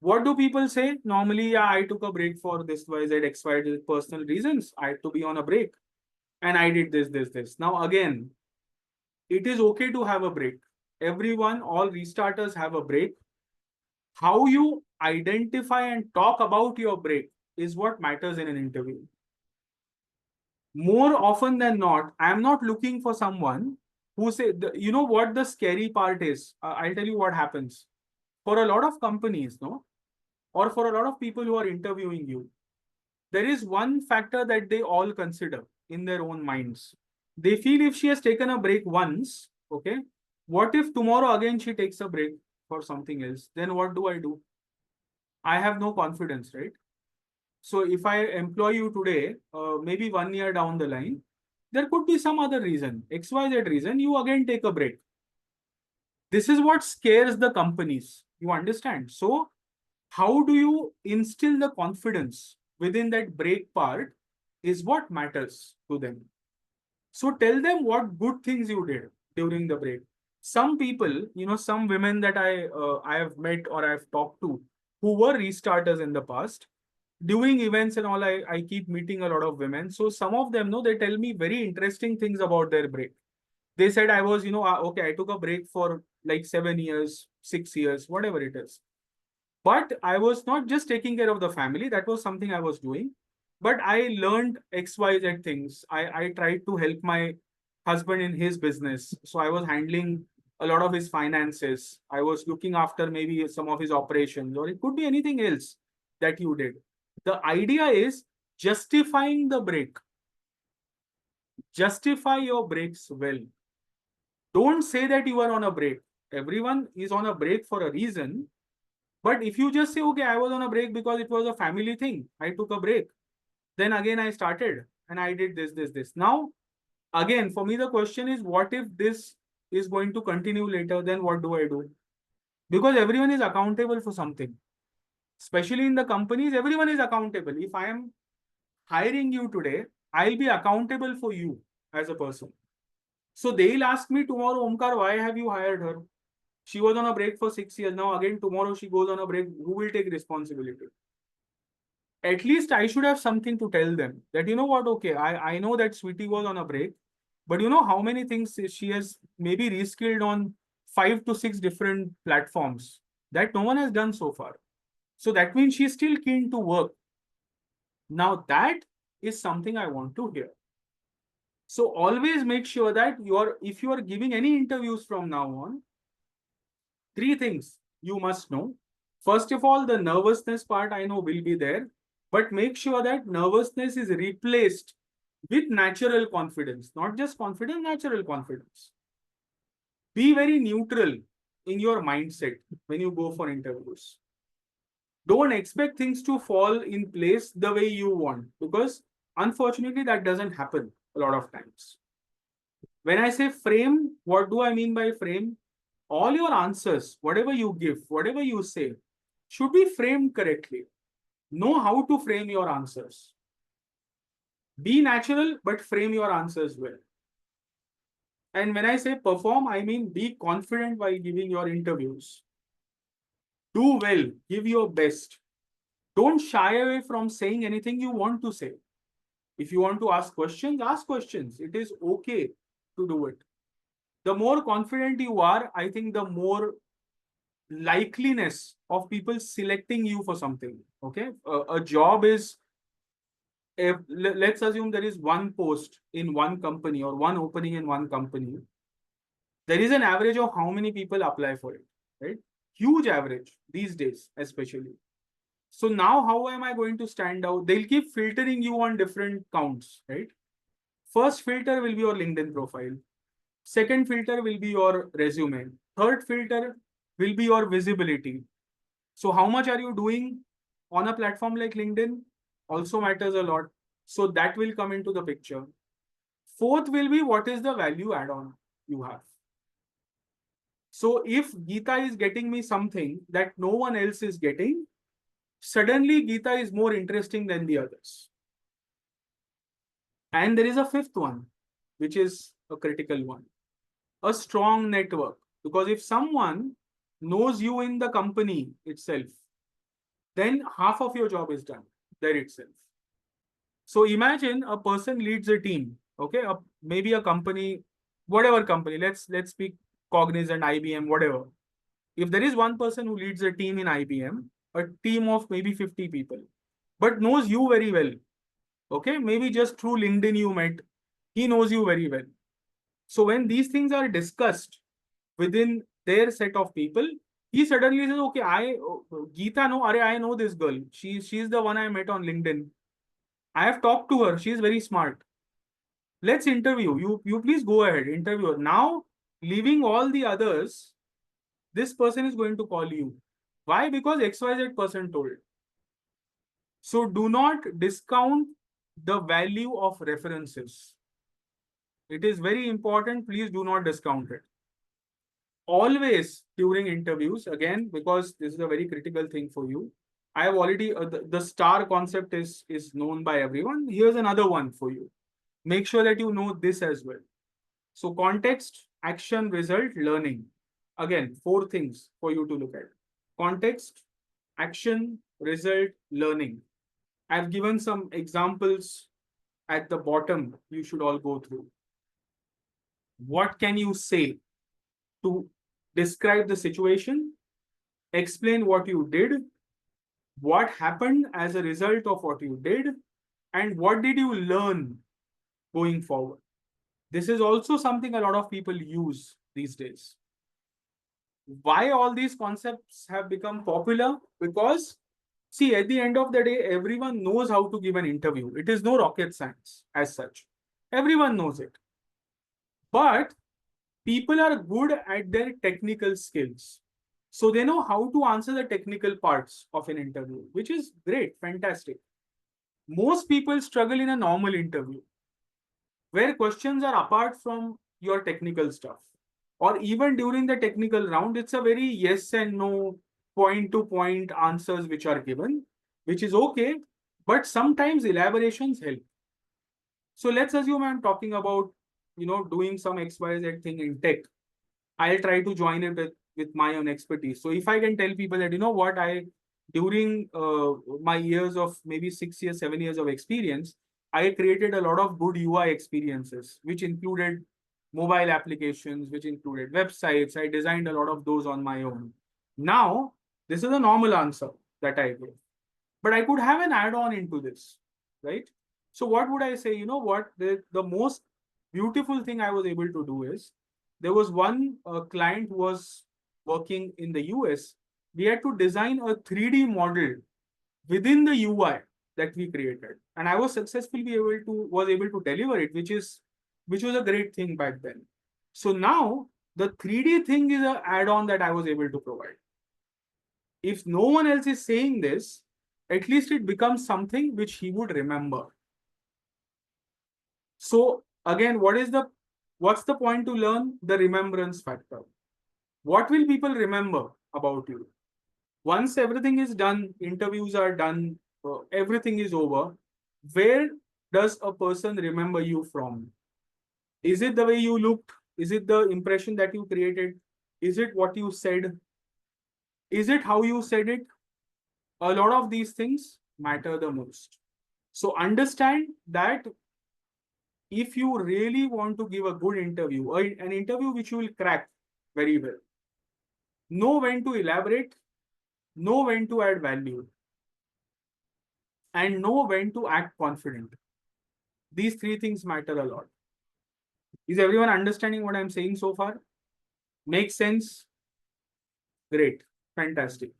What do people say? Normally, yeah, I took a break for this YZ, XY personal reasons. I had to be on a break. And I did this. Now, again, it is okay to have a break. Everyone, all restarters have a break. How you identify and talk about your break is what matters in an interview. More often than not, I'm not looking for someone who say, you know what the scary part is? I'll tell you what happens. For a lot of companies, no, or for a lot of people who are interviewing you, there is one factor that they all consider in their own minds. They feel if she has taken a break once, okay, what if tomorrow again she takes a break for something else? Then what do I do? I have no confidence, right? So if I employ you today, maybe 1 year down the line, there could be some other reason, XYZ reason, you again take a break. This is what scares the companies. You understand? So how do you instill the confidence within that break part is what matters to them. So tell them what good things you did during the break. Some people, some women that I have met or I've talked to who were restarters in the past, doing events and all, I keep meeting a lot of women. So some of them, they tell me very interesting things about their break. They said I was, okay, I took a break for like 7 years, 6 years, whatever it is. But I was not just taking care of the family. That was something I was doing. But I learned XYZ things. I tried to help my husband in his business. So I was handling a lot of his finances. I was looking after maybe some of his operations, or it could be anything else that you did. The idea is justifying the break. Justify your breaks well. Don't say that you are on a break. Everyone is on a break for a reason. But if you just say, okay, I was on a break because it was a family thing, I took a break. Then again, I started and I did this. Now, again, for me, the question is, what if this is going to continue later? Then what do I do? Because everyone is accountable for something. Especially in the companies, everyone is accountable. If I am hiring you today, I'll be accountable for you as a person. So they'll ask me tomorrow, Omkar, why have you hired her? She was on a break for 6 years. Now again, tomorrow she goes on a break. Who will take responsibility? At least I should have something to tell them that, you know what, okay, I know that Sweetie was on a break, but you know how many things she has maybe reskilled on 5 to 6 different platforms that no one has done so far. So that means she's still keen to work. Now that is something I want to hear. So always make sure that if you are giving any interviews from now on, 3 things you must know. First of all, the nervousness part I know will be there, but make sure that nervousness is replaced with natural confidence, not just confidence, natural confidence. Be very neutral in your mindset when you go for interviews. Don't expect things to fall in place the way you want, because unfortunately that doesn't happen a lot of times. When I say frame, what do I mean by frame? All your answers, whatever you give, whatever you say, should be framed correctly. Know how to frame your answers. Be natural, but frame your answers well. And when I say perform, I mean be confident while giving your interviews. Do well, give your best. Don't shy away from saying anything you want to say. If you want to ask questions, ask questions. It is okay to do it. The more confident you are, I think the more likeliness of people selecting you for something. Okay, a job is, if let's assume there is one post in one company or one opening in one company, there is an average of how many people apply for it, right? Huge average these days, especially. So now how am I going to stand out? They'll keep filtering you on different counts, right? First filter will be your LinkedIn profile. Second filter will be your resume. Third filter will be your visibility. So how much are you doing on a platform like LinkedIn also matters a lot. So that will come into the picture. Fourth will be what is the value add-on you have. So if Geeta is getting me something that no one else is getting, suddenly Geeta is more interesting than the others. And there is a fifth one, which is a critical one. A strong network. Because if someone knows you in the company itself, then half of your job is done there itself. So imagine a person leads a team, okay, maybe a company, whatever company, let's speak Cognizant, IBM, whatever. If there is one person who leads a team in IBM, a team of maybe 50 people, but knows you very well, okay, maybe just through LinkedIn you met, he knows you very well. So when these things are discussed within their set of people, he suddenly says, okay, Geeta, no, I know this girl. She's the one I met on LinkedIn. I have talked to her. She is very smart. Let's interview you. You please go ahead, interview her. Now, leaving all the others, this person is going to call you. Why? Because XYZ person told. So do not discount the value of references. It is very important. Please do not discount it. Always during interviews, again, because this is a very critical thing for you. I have already, the STAR concept is known by everyone. Here's another one for you. Make sure that you know this as well. So context, action, result, learning. Again, 4 things for you to look at. Context, action, result, learning. I've given some examples at the bottom. You should all go through. What can you say to describe the situation? Explain what you did, what happened as a result of what you did, and what did you learn going forward. This is also something a lot of people use these days. Why all these concepts have become popular? Because, see, at the end of the day, everyone knows how to give an interview. It is no rocket science as such. Everyone knows it. But people are good at their technical skills. So they know how to answer the technical parts of an interview, which is great, fantastic. Most people struggle in a normal interview where questions are apart from your technical stuff. Or even during the technical round, it's a very yes and no, point to point answers which are given, which is okay, but sometimes elaborations help. So let's assume I'm talking about, doing some XYZ thing in tech. I'll try to join it with my own expertise. So if I can tell people that, what, during my years of maybe 6 years, 7 years of experience, I created a lot of good UI experiences, which included mobile applications, which included websites. I designed a lot of those on my own. Now, this is a normal answer that I give. But I could have an add-on into this, right? So what would I say? You know what? The most beautiful thing I was able to do is, there was one client who was working in the US. We had to design a 3D model within the UI that we created, and I was successfully able to deliver it, which was a great thing back then. So now the 3D thing is an add-on that I was able to provide. If no one else is saying this, at least it becomes something which he would remember. So again, what's the point to learn? The remembrance factor. What will people remember about you? Once everything is done, interviews are done, everything is over, where does a person remember you from? Is it the way you looked? Is it the impression that you created? Is it what you said? Is it how you said it? A lot of these things matter the most. So understand that if you really want to give a good interview, or an interview which you will crack very well, know when to elaborate, know when to add value, and know when to act confident. These 3 things matter a lot. Is everyone understanding what I'm saying so far? Makes sense? Great. Fantastic.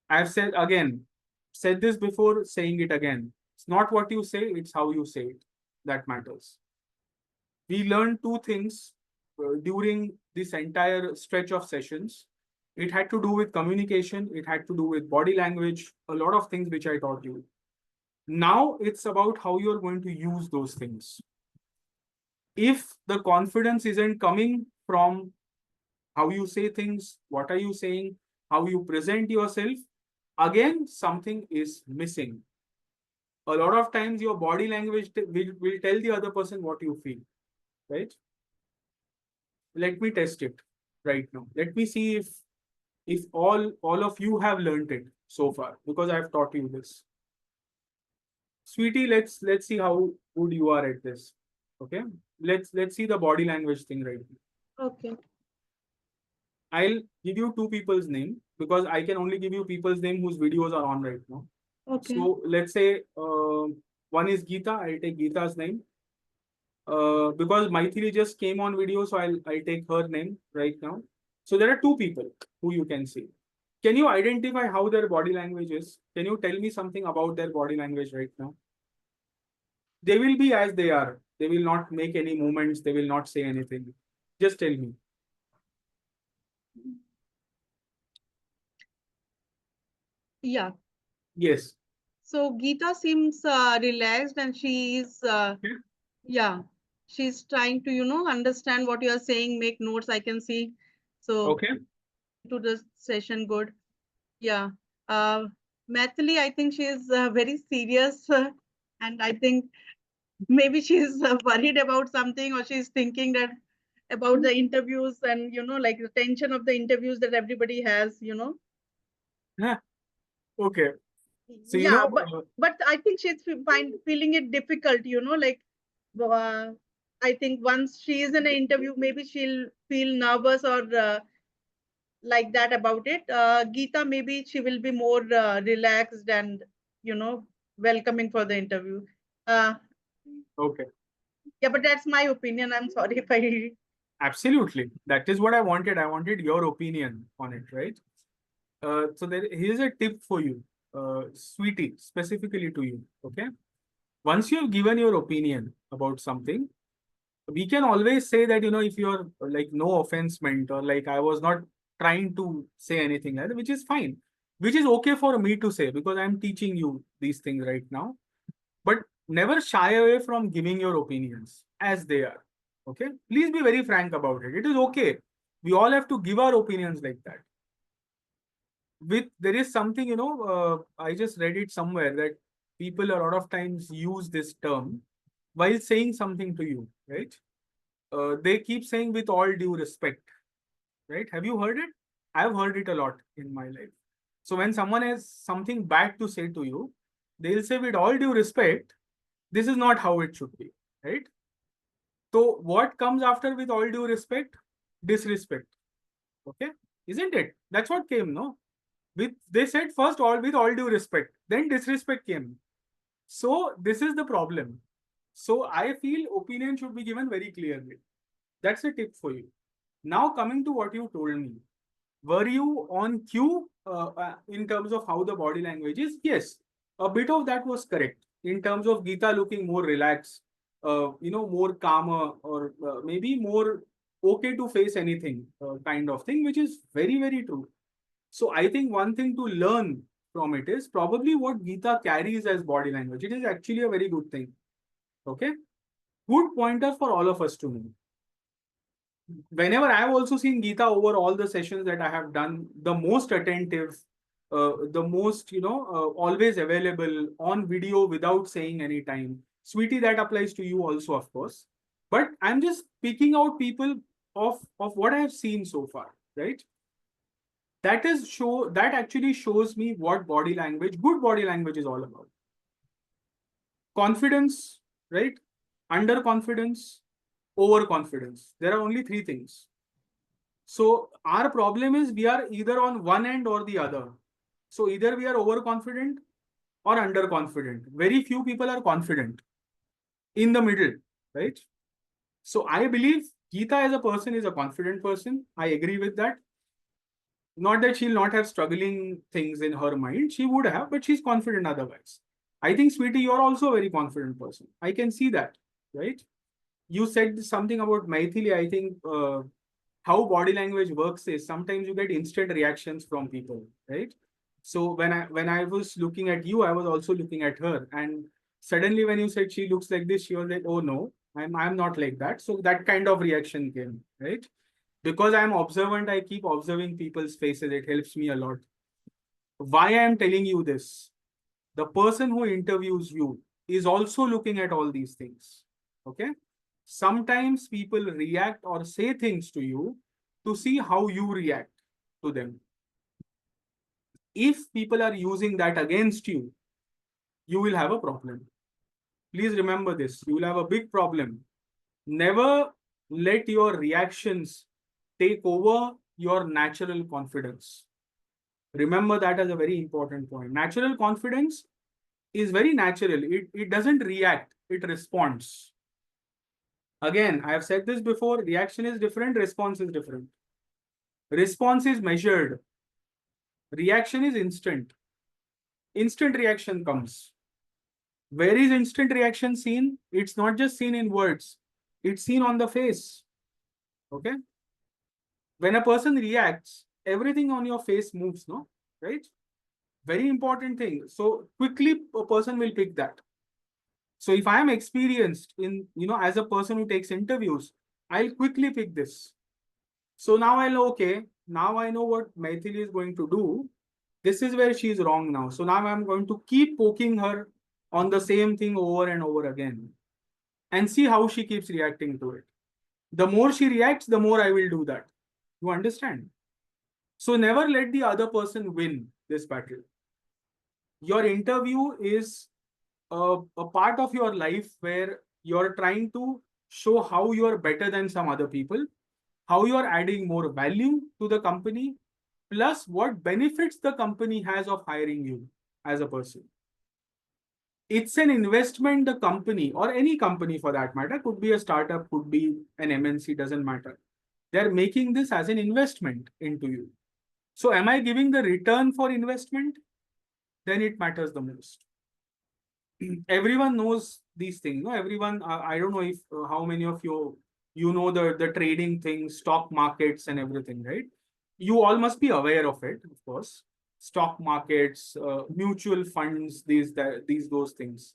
I've said this before, saying it again. It's not what you say, it's how you say it that matters. We learned 2 things during this entire stretch of sessions. It had to do with communication, it had to do with body language, a lot of things which I taught you. Now it's about how you're going to use those things. If the confidence isn't coming from how you say things, what are you saying, how you present yourself, again, something is missing. A lot of times your body language will tell the other person what you feel, right? Let me test it right now. Let me see if all of you have learned it so far, because I've taught you this. Sweetie, let's see how good you are at this. Okay, let's see the body language thing right now. Okay. I'll give you 2 people's name, because I can only give you people's name whose videos are on right now. Okay. So let's say one is Geeta. I'll take Geeta's name. Because Maithili just came on video, so I'll take her name right now. So there are 2 people who you can see. Can you identify how their body language is? Can you tell me something about their body language right now? They will be as they are. They will not make any movements. They will not say anything. Just tell me. Yeah. Yes. So Geeta seems relaxed, and she's Okay. yeah, she's trying to, understand what you are saying, make notes, I can see. So Okay. to the session, good. Yeah. Uh, Mathili, I think she's very serious, and I think maybe she's worried about something, or she's thinking that about the interviews, and like the tension of the interviews that everybody has. Huh. Okay. So, Yeah, but I think she's feeling it difficult, like uh, I think once she is in an interview, maybe she'll feel nervous or like that about it. Geeta, maybe she will be more relaxed and welcoming for the interview. Uh, okay. yeah, but that's my opinion. I'm sorry if I. Absolutely. That is what I wanted. I wanted your opinion on it, right? So here's a tip for you, sweetie, specifically to you. Okay. Once you have given your opinion about something, we can always say that, if you're like no offense meant, or like I was not trying to say anything like that, which is fine, which is okay for me to say because I'm teaching you these things right now. But never shy away from giving your opinions as they are. Okay. Please be very frank about it. It is okay. We all have to give our opinions like that. There is something, I just read it somewhere that people a lot of times use this term while saying something to you, right? They keep saying with all due respect, right? Have you heard it? I've heard it a lot in my life. So when someone has something bad to say to you, they'll say with all due respect, this is not how it should be, right? So what comes after with all due respect? Disrespect. Okay, isn't it? That's what came, no? They said first all with all due respect, then disrespect came. So this is the problem. So I feel opinion should be given very clearly. That's a tip for you. Now coming to what you told me, were you on cue in terms of how the body language is? Yes, a bit of that was correct in terms of Geeta looking more relaxed, more calmer, or maybe more okay to face anything kind of thing, which is very, very true. So I think one thing to learn from it is probably what Geeta carries as body language. It is actually a very good thing. Okay. Good pointer for all of us to know. Whenever I've also seen Geeta over all the sessions that I have done, the most attentive, the most, always available on video without saying any time. Sweetie, that applies to you also, of course. But I'm just picking out people of what I have seen so far, right? That actually shows me what good body language is all about. Confidence, right? Underconfidence, overconfidence. There are only three things. So our problem is we are either on one end or the other. So either we are overconfident or underconfident. Very few people are confident in the middle, right? So I believe Geeta as a person is a confident person. I agree with that. Not that she'll not have struggling things in her mind. She would have, but she's confident otherwise. I think, sweetie, you're also a very confident person. I can see that, right? You said something about Maithili. I think how body language works is sometimes you get instant reactions from people, right? So when I was looking at you, I was also looking at her, and suddenly when you said she looks like this, she was like, "Oh no, I'm not like that." So that kind of reaction came, right? Because I'm observant, I keep observing people's faces. It helps me a lot. Why I'm telling you this? The person who interviews you is also looking at all these things. Okay. Sometimes people react or say things to you to see how you react to them. If people are using that against you, you will have a problem. Please remember this. You will have a big problem. Never let your reactions take over your natural confidence. Remember that as a very important point. Natural confidence is very natural. It doesn't react, it responds. Again, I have said this before, reaction is different, response is different. Response is measured. Reaction is instant. Instant reaction comes. Where is instant reaction seen? It's not just seen in words. It's seen on the face. Okay. When a person reacts, everything on your face moves, no? Right? Very important thing. So quickly a person will pick that. So if I am experienced in, as a person who takes interviews, I'll quickly pick this. So now I know, okay, now I know what Maithili is going to do. This is where she is wrong now. So now I'm going to keep poking her on the same thing over and over again and see how she keeps reacting to it. The more she reacts, the more I will do that. You understand? So never let the other person win this battle. Your interview is a part of your life where you're trying to show how you are better than some other people, how you are adding more value to the company, plus what benefits the company has of hiring you as a person. It's an investment the company, or any company for that matter, could be a startup, could be an MNC, doesn't matter. They're making this as an investment into you. So am I giving the return for investment? Then it matters the most. Everyone knows these things. No, everyone. I don't know if how many of you know the trading things, stock markets, and everything, right? You all must be aware of it, of course. Stock markets, mutual funds, these those things.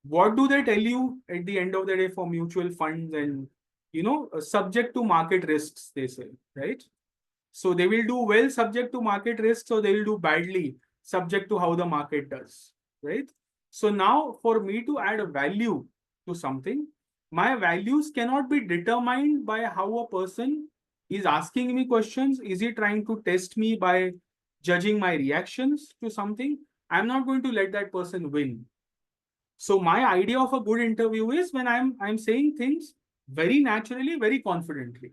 What do they tell you at the end of the day for mutual funds and subject to market risks? They say, right? So they will do well subject to market risks, or they will do badly subject to how the market does, right? So now for me to add a value to something, my values cannot be determined by how a person is asking me questions. Is he trying to test me by judging my reactions to something? I'm not going to let that person win. So my idea of a good interview is when I'm saying things very naturally, very confidently,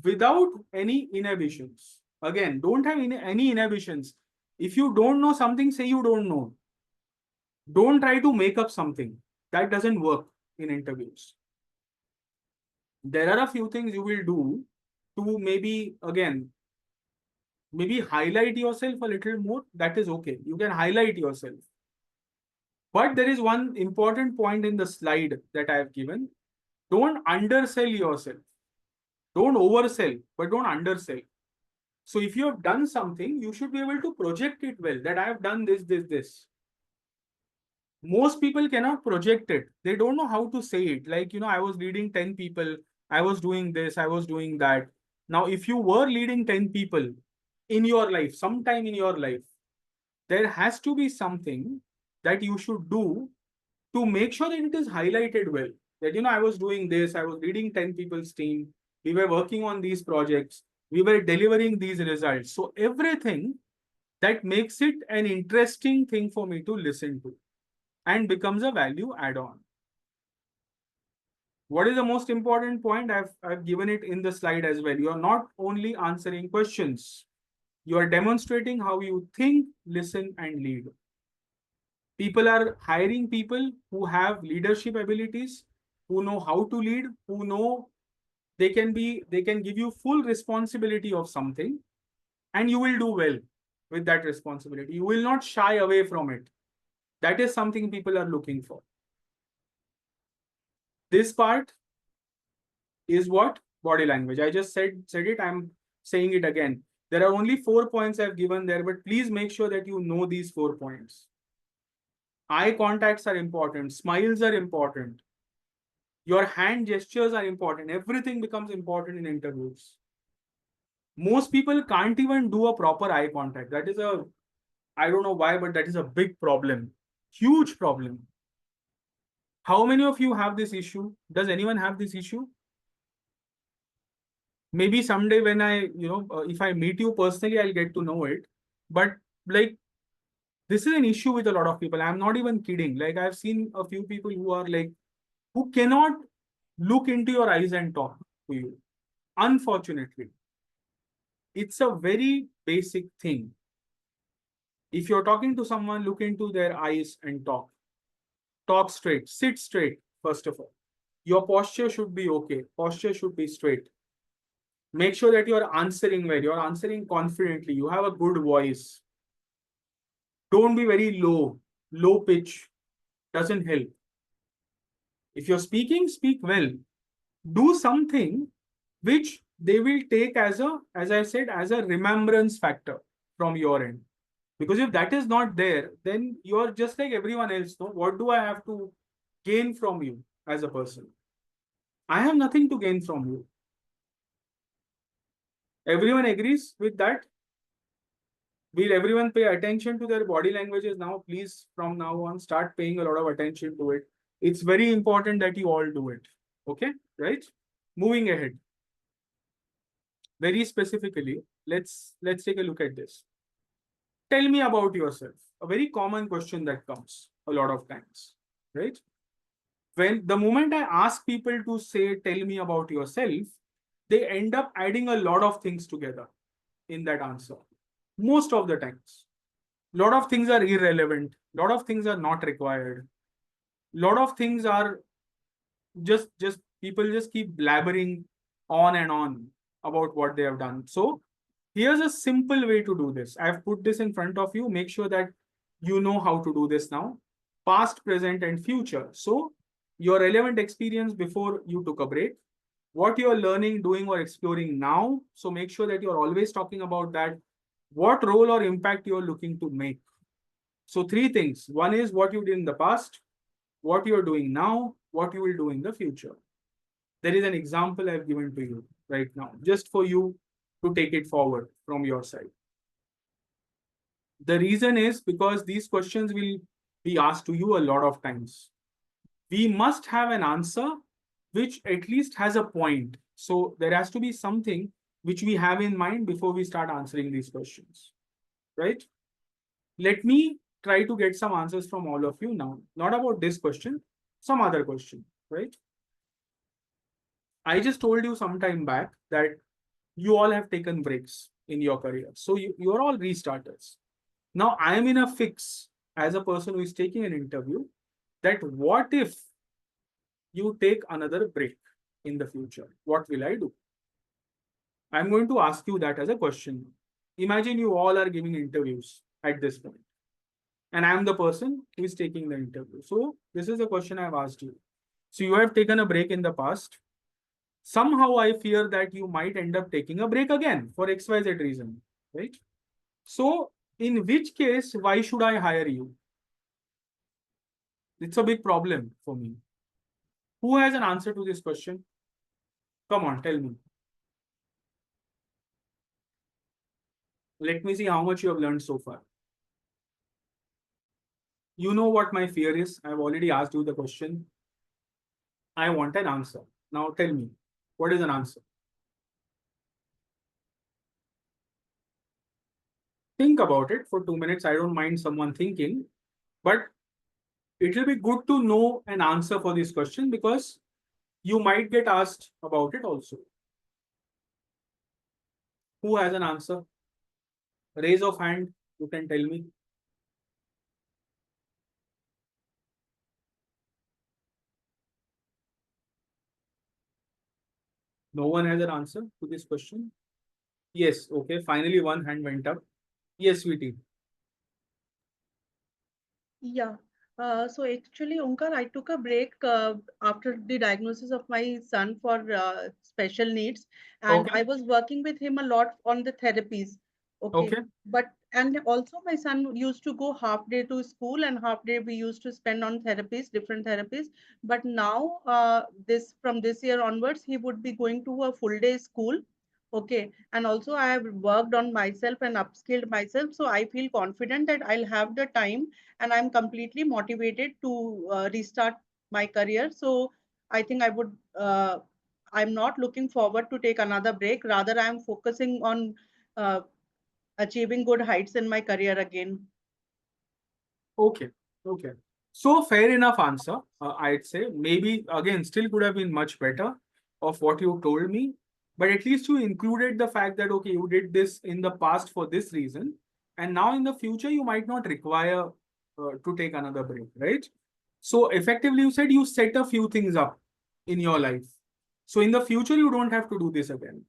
without any inhibitions. Again, don't have any inhibitions. If you don't know something, say you don't know. Don't try to make up something. That doesn't work in interviews. There are a few things you will do to maybe highlight yourself a little more. That is okay. You can highlight yourself. But there is one important point in the slide that I have given. Don't undersell yourself. Don't oversell, but don't undersell. So if you have done something, you should be able to project it well, that I have done this. Most people cannot project it. They don't know how to say it. Like, I was leading 10 people. I was doing this. I was doing that. Now, if you were leading 10 people in your life, sometime in your life, there has to be something that you should do to make sure that it is highlighted well. That, I was doing this. I was leading 10 people's team. We were working on these projects. We were delivering these results. So everything that makes it an interesting thing for me to listen to and becomes a value add-on. What is the most important point? I've given it in the slide as well. You are not only answering questions, you are demonstrating how you think, listen, and lead. People are hiring people who have leadership abilities, who know how to lead, who know they can give you full responsibility of something, and you will do well with that responsibility. You will not shy away from it. That is something people are looking for. This part is what? Body language. I just said it. I'm saying it again. There are only 4 points I've given there, but please make sure that you know these 4 points. Eye contacts are important. Smiles are important. Your hand gestures are important. Everything becomes important in interviews. Most people can't even do a proper eye contact. I don't know why, but that is a big problem. Huge problem. How many of you have this issue? Does anyone have this issue? Maybe someday when if I meet you personally, I'll get to know it. But like, this is an issue with a lot of people. I'm not even kidding. Like, I've seen a few people who cannot look into your eyes and talk to you. Unfortunately, it's a very basic thing. If you're talking to someone, look into their eyes and talk. Talk straight. Sit straight, first of all. Your posture should be okay. Posture should be straight. Make sure that you are answering well, you're answering confidently, you have a good voice. Don't be very low pitch, doesn't help. If you're speaking, speak well. Do something which they will take as a, as I said, as a remembrance factor from your end. Because if that is not there, then you're just like everyone else. No, what do I have to gain from you as a person? I have nothing to gain from you. Everyone agrees with that? Will everyone pay attention to their body languages now? Please, from now on, start paying a lot of attention to it. It's very important that you all do it. Okay, right? Moving ahead. Very specifically, let's take a look at this. Tell me about yourself. A very common question that comes a lot of times, right? When the moment I ask people to say, tell me about yourself, they end up adding a lot of things together in that answer. Most of the times. A lot of things are irrelevant. A lot of things are not required. A lot of things are just people just keep blabbering on and on about what they have done. So here's a simple way to do this. I've put this in front of you. Make sure that you know how to do this now. Past, present, and future. So your relevant experience before you took a break, what you're learning, doing, or exploring now. So make sure that you're always talking about that. What role or impact you're looking to make. So three things. One is what you did in the past, what you're doing now, what you will do in the future. There is an example I've given to you right now, just for you to take it forward from your side. The reason is because these questions will be asked to you a lot of times. We must have an answer which at least has a point. So there has to be something which we have in mind before we start answering these questions, right? Let me try to get some answers from all of you now. Not about this question, some other question, right? I just told you some time back that you all have taken breaks in your career. So you're all restarters. Now I am in a fix as a person who is taking an interview that what if you take another break in the future? What will I do? I'm going to ask you that as a question. Imagine you all are giving interviews at this point, and I'm the person who is taking the interview. So this is the question I've asked you. So you have taken a break in the past. Somehow I fear that you might end up taking a break again for XYZ reason, right? So in which case, why should I hire you? It's a big problem for me. Who has an answer to this question? Come on, tell me. Let me see how much you have learned so far. You know what my fear is. I've already asked you the question. I want an answer. Now tell me, what is an answer? Think about it for 2 minutes. I don't mind someone thinking, but it will be good to know an answer for this question because you might get asked about it also. Who has an answer? Raise of hand, you can tell me. No one has an answer to this question. Yes, okay. Finally, one hand went up. Yes, sweetie. Yeah. So actually, Omkar, I took a break after the diagnosis of my son for special needs, and Okay. I was working with him a lot on the therapies. Okay, Okay. but and also my son used to go half day to school and half day we used to spend on therapies, different therapies. But now, this from this year onwards, he would be going to a full day school. Okay, and also I have worked on myself and upskilled myself, so I feel confident that I'll have the time and I'm completely motivated to restart my career. So I think I'm not looking forward to take another break. Rather, I'm focusing on uh, achieving good heights in my career again. Okay. Okay. So fair enough answer. I'd say maybe again still could have been much better of what you told me, but at least you included the fact that okay, you did this in the past for this reason, and now in the future you might not require to take another break, right? So effectively, you said you set a few things up in your life. So in the future, you don't have to do this again.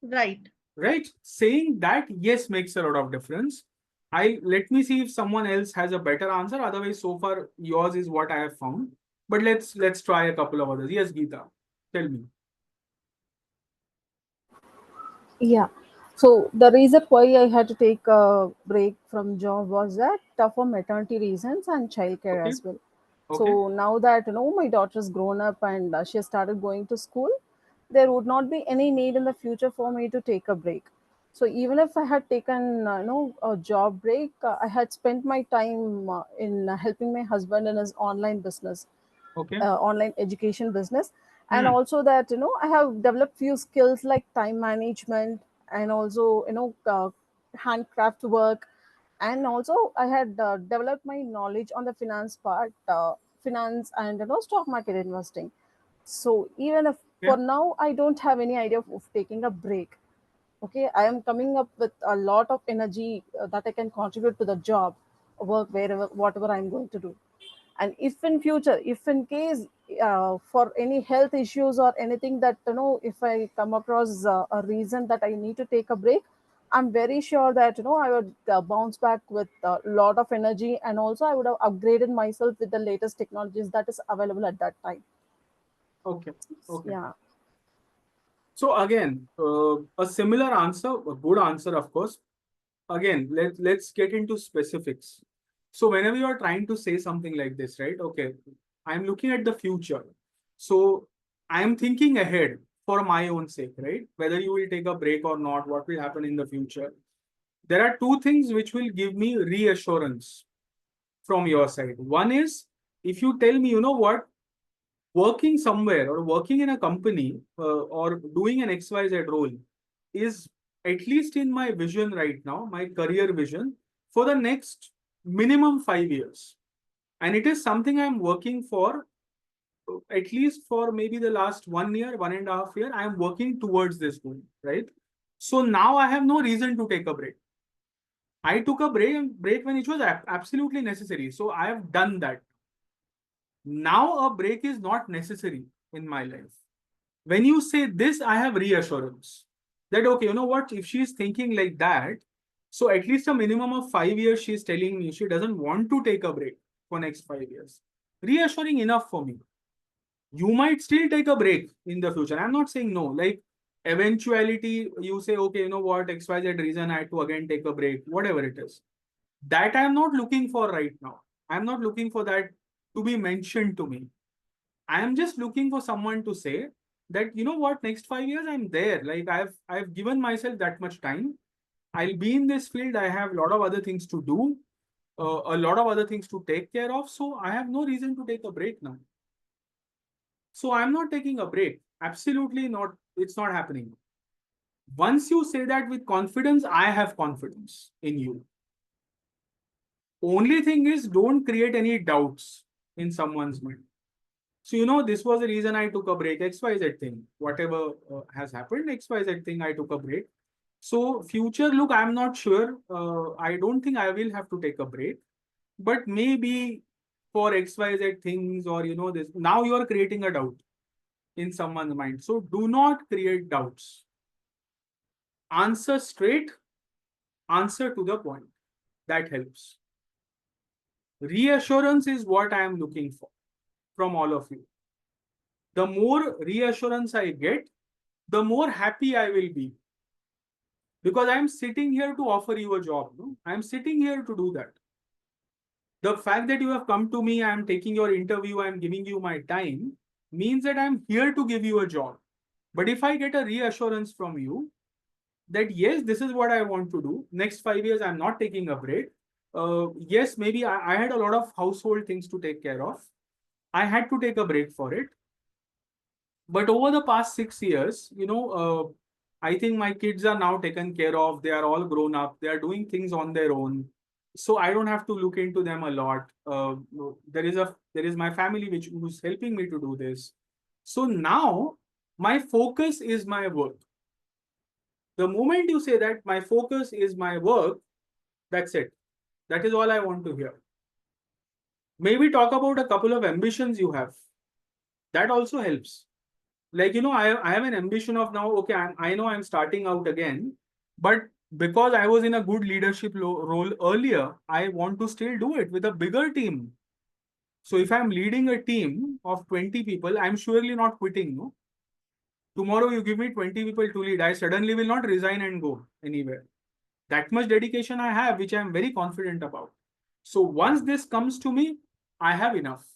Right. right? Saying that yes makes a lot of difference. I let me see if someone else has a better answer. Otherwise, so far yours is what I have found. But let's try a couple of others. Yes, Geeta, tell me. Yeah. So the reason why I had to take a break from job was that for maternity reasons and childcare Okay, as well. okay, So now that my daughter's grown up and she has started going to school, there would not be any need in the future for me to take a break. So even if I had taken a job break, I had spent my time in helping my husband in his online business, okay. online education business, and Hmm. also that I have developed few skills like time management, and also handcraft work, and also I had developed my knowledge on the finance part, finance and stock market investing. So even if Yeah. for now I don't have any idea of taking a break, okay, I am coming up with a lot of energy that I can contribute to the job, work, wherever, whatever I'm going to do. And if in future, if in case for any health issues or anything, that if I come across a reason that I need to take a break, I'm very sure that I would bounce back with a lot of energy, and also I would have upgraded myself with the latest technologies that is available at that time. Okay. Okay. Yeah. So again, a similar answer, a good answer, of course. Again, let's get into specifics. So whenever you are trying to say something like this, right? Okay, I'm looking at the future. So I'm thinking ahead for my own sake, right? Whether you will take a break or not, what will happen in the future. There are two things which will give me reassurance from your side. One is if you tell me, you know what, working somewhere or working in a company or doing an XYZ role is at least in my vision right now, my career vision for the next minimum 5 years. And it is something I'm working for at least for maybe the last 1 year, 1.5 years. I am working towards this goal, right? So now I have no reason to take a break. I took a break when it was absolutely necessary. So I have done that. Now a break is not necessary in my life. When you say this, I have reassurance that, okay, you know what, if she's thinking like that, so at least a minimum of 5 years, she's telling me she doesn't want to take a break for next 5 years. Reassuring enough for me. You might still take a break in the future. I'm not saying no. Like eventuality, you say, okay, you know what, XYZ reason I had to again take a break, whatever it is. That I'm not looking for right now. I'm not looking for that to be mentioned to me. I am just looking for someone to say that, you know what, next 5 years I'm there. Like I've given myself that much time. I'll be in this field. I have a lot of other things to do, a lot of other things to take care of. So I have no reason to take a break now. So I'm not taking a break. Absolutely not. It's not happening. Once you say that with confidence, I have confidence in you. Only thing is, don't create any doubts in someone's mind. So, you know, this was the reason I took a break, XYZ thing. Whatever has happened, XYZ thing, I took a break. So, future look, I'm not sure. I don't think I will have to take a break. But maybe for XYZ things, or, you know, this. Now you are creating a doubt in someone's mind. So, do not create doubts. Answer straight, answer to the point. That helps. Reassurance is what I am looking for from all of you. The more reassurance I get, the more happy I will be. Because I'm sitting here to offer you a job. No? I'm sitting here to do that. The fact that you have come to me, I'm taking your interview, I'm giving you my time, means that I'm here to give you a job. But if I get a reassurance from you that yes, this is what I want to do, next 5 years, I'm not taking a break. Yes, maybe I had a lot of household things to take care of. I had to take a break for it. But over the past 6 years, I think my kids are now taken care of. They are all grown up. They are doing things on their own. So I don't have to look into them a lot. There is my family who's helping me to do this. So now my focus is my work. The moment you say that my focus is my work, that's it. That is all I want to hear. Maybe talk about a couple of ambitions you have. That also helps. Like, I have an ambition of now, okay, I know I'm starting out again, but because I was in a good leadership role earlier, I want to still do it with a bigger team. So if I'm leading a team of 20 people, I'm surely not quitting. No? Tomorrow you give me 20 people to lead, I suddenly will not resign and go anywhere. That much dedication I have, which I'm very confident about. So once this comes to me, I have enough.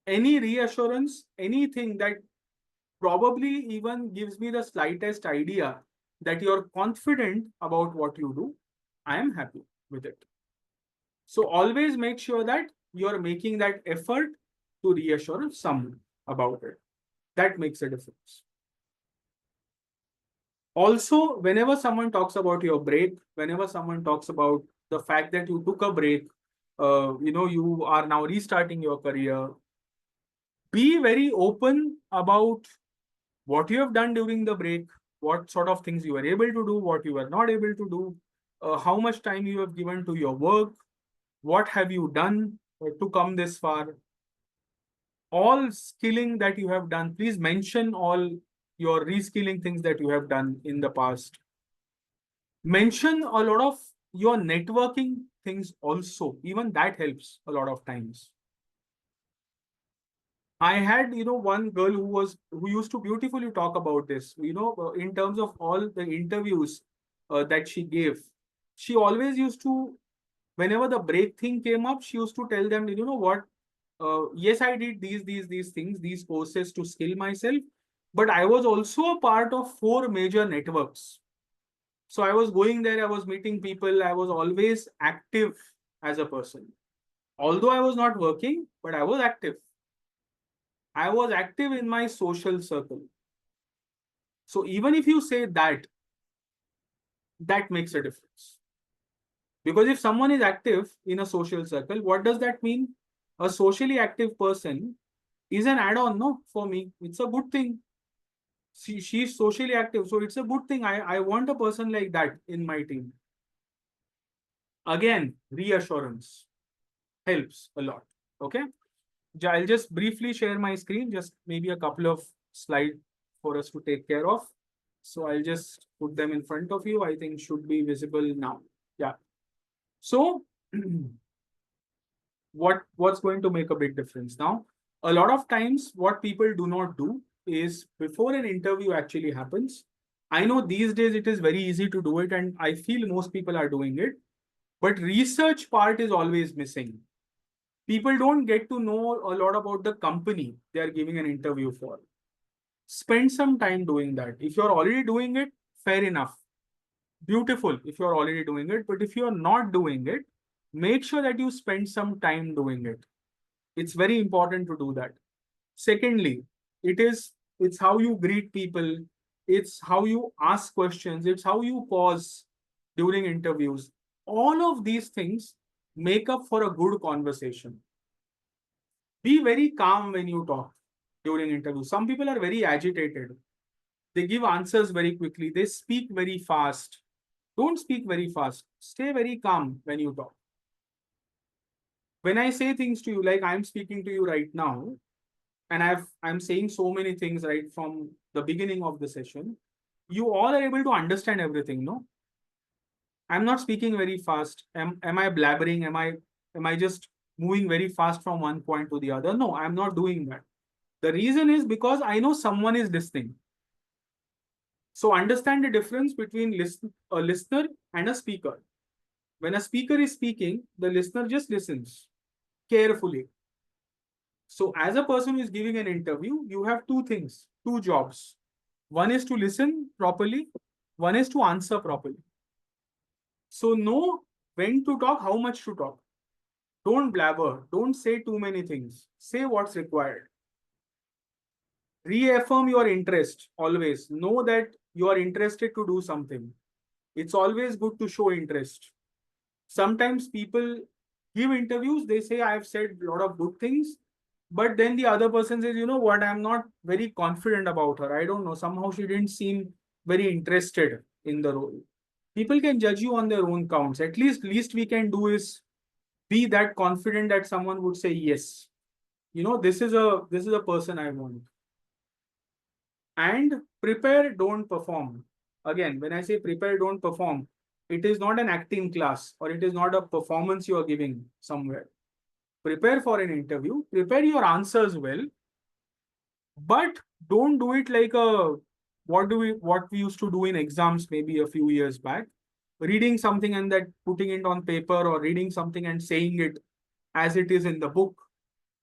Any reassurance, anything that probably even gives me the slightest idea that you're confident about what you do, I am happy with it. So always make sure that you're making that effort to reassure someone about it. That makes a difference. Also, whenever someone talks about your break, whenever someone talks about the fact that you took a break, you are now restarting your career, be very open about what you have done during the break, what sort of things you were able to do, what you were not able to do, how much time you have given to your work, what have you done to come this far. All skilling that you have done, please mention all your reskilling things that you have done in the past. Mention a lot of your networking things also. Even that helps a lot of times. I had, one girl who used to beautifully talk about this, in terms of all the interviews that she gave. She always used to, whenever the break thing came up, she used to tell them, what, yes, I did these things, these courses to skill myself, but I was also a part of 4 major networks. So I was going there, I was meeting people, I was always active as a person. Although I was not working, but I was active. I was active in my social circle. So even if you say that, that makes a difference. Because if someone is active in a social circle, what does that mean? A socially active person is an add-on, no, for me. It's a good thing. She's socially active, so it's a good thing. I want a person like that in my team. Again, reassurance helps a lot. Okay. I'll just briefly share my screen, just maybe a couple of slides for us to take care of. So I'll just put them in front of you. I think should be visible now. Yeah. So what's going to make a big difference now? A lot of times what people do not do is before an interview actually happens. I know these days it is very easy to do it, and I feel most people are doing it, but research part is always missing. People don't get to know a lot about the company they are giving an interview for. Spend some time doing that. If you're already doing it, fair enough. Beautiful if you're already doing it. But if you're not doing it, make sure that you spend some time doing it. It's very important to do that. Secondly, it's how you greet people, it's how you ask questions, it's how you pause during interviews. All of these things make up for a good conversation. Be very calm when you talk during interviews. Some people are very agitated. They give answers very quickly. They speak very fast. Don't speak very fast. Stay very calm when you talk. When I say things to you, like I'm speaking to you right now, and I'm saying so many things right from the beginning of the session, you all are able to understand everything, no? I'm not speaking very fast. Am I blabbering? Am I just moving very fast from one point to the other? No, I'm not doing that. The reason is because I know someone is listening. So understand the difference between a listener and a speaker. When a speaker is speaking, the listener just listens carefully. So as a person who is giving an interview, you have two things, two jobs. One is to listen properly. One is to answer properly. So know when to talk, how much to talk. Don't blabber. Don't say too many things. Say what's required. Reaffirm your interest always. Know that you are interested to do something. It's always good to show interest. Sometimes people give interviews, they say, I've said a lot of good things, but then the other person says, you know what, I'm not very confident about her. I don't know. Somehow she didn't seem very interested in the role. People can judge you on their own counts. At least we can do is be that confident that someone would say, yes, this is a person I want. And prepare, don't perform. Again, when I say prepare, don't perform, it is not an acting class or it is not a performance you are giving somewhere. Prepare for an interview, prepare your answers well, but don't do it like a what we used to do in exams maybe a few years back, reading something and that putting it on paper, or reading something and saying it as it is in the book.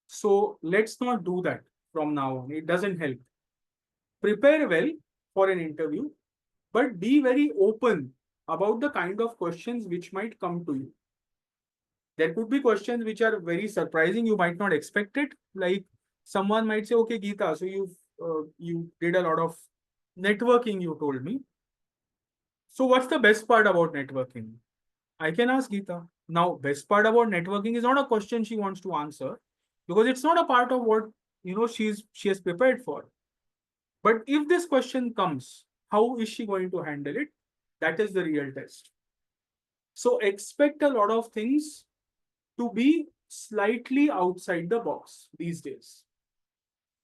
So let's not do that from now on. It doesn't help. Prepare well for an interview, but be very open about the kind of questions which might come to you. There could be questions which are very surprising. You might not expect it. Like someone might say, "Okay, Geeta, so you did a lot of networking. You told me. So what's the best part about networking?" I can ask Geeta. Now, best part about networking is not a question she wants to answer, because it's not a part of what she has prepared for. But if this question comes, how is she going to handle it? That is the real test. So expect a lot of things to be slightly outside the box these days,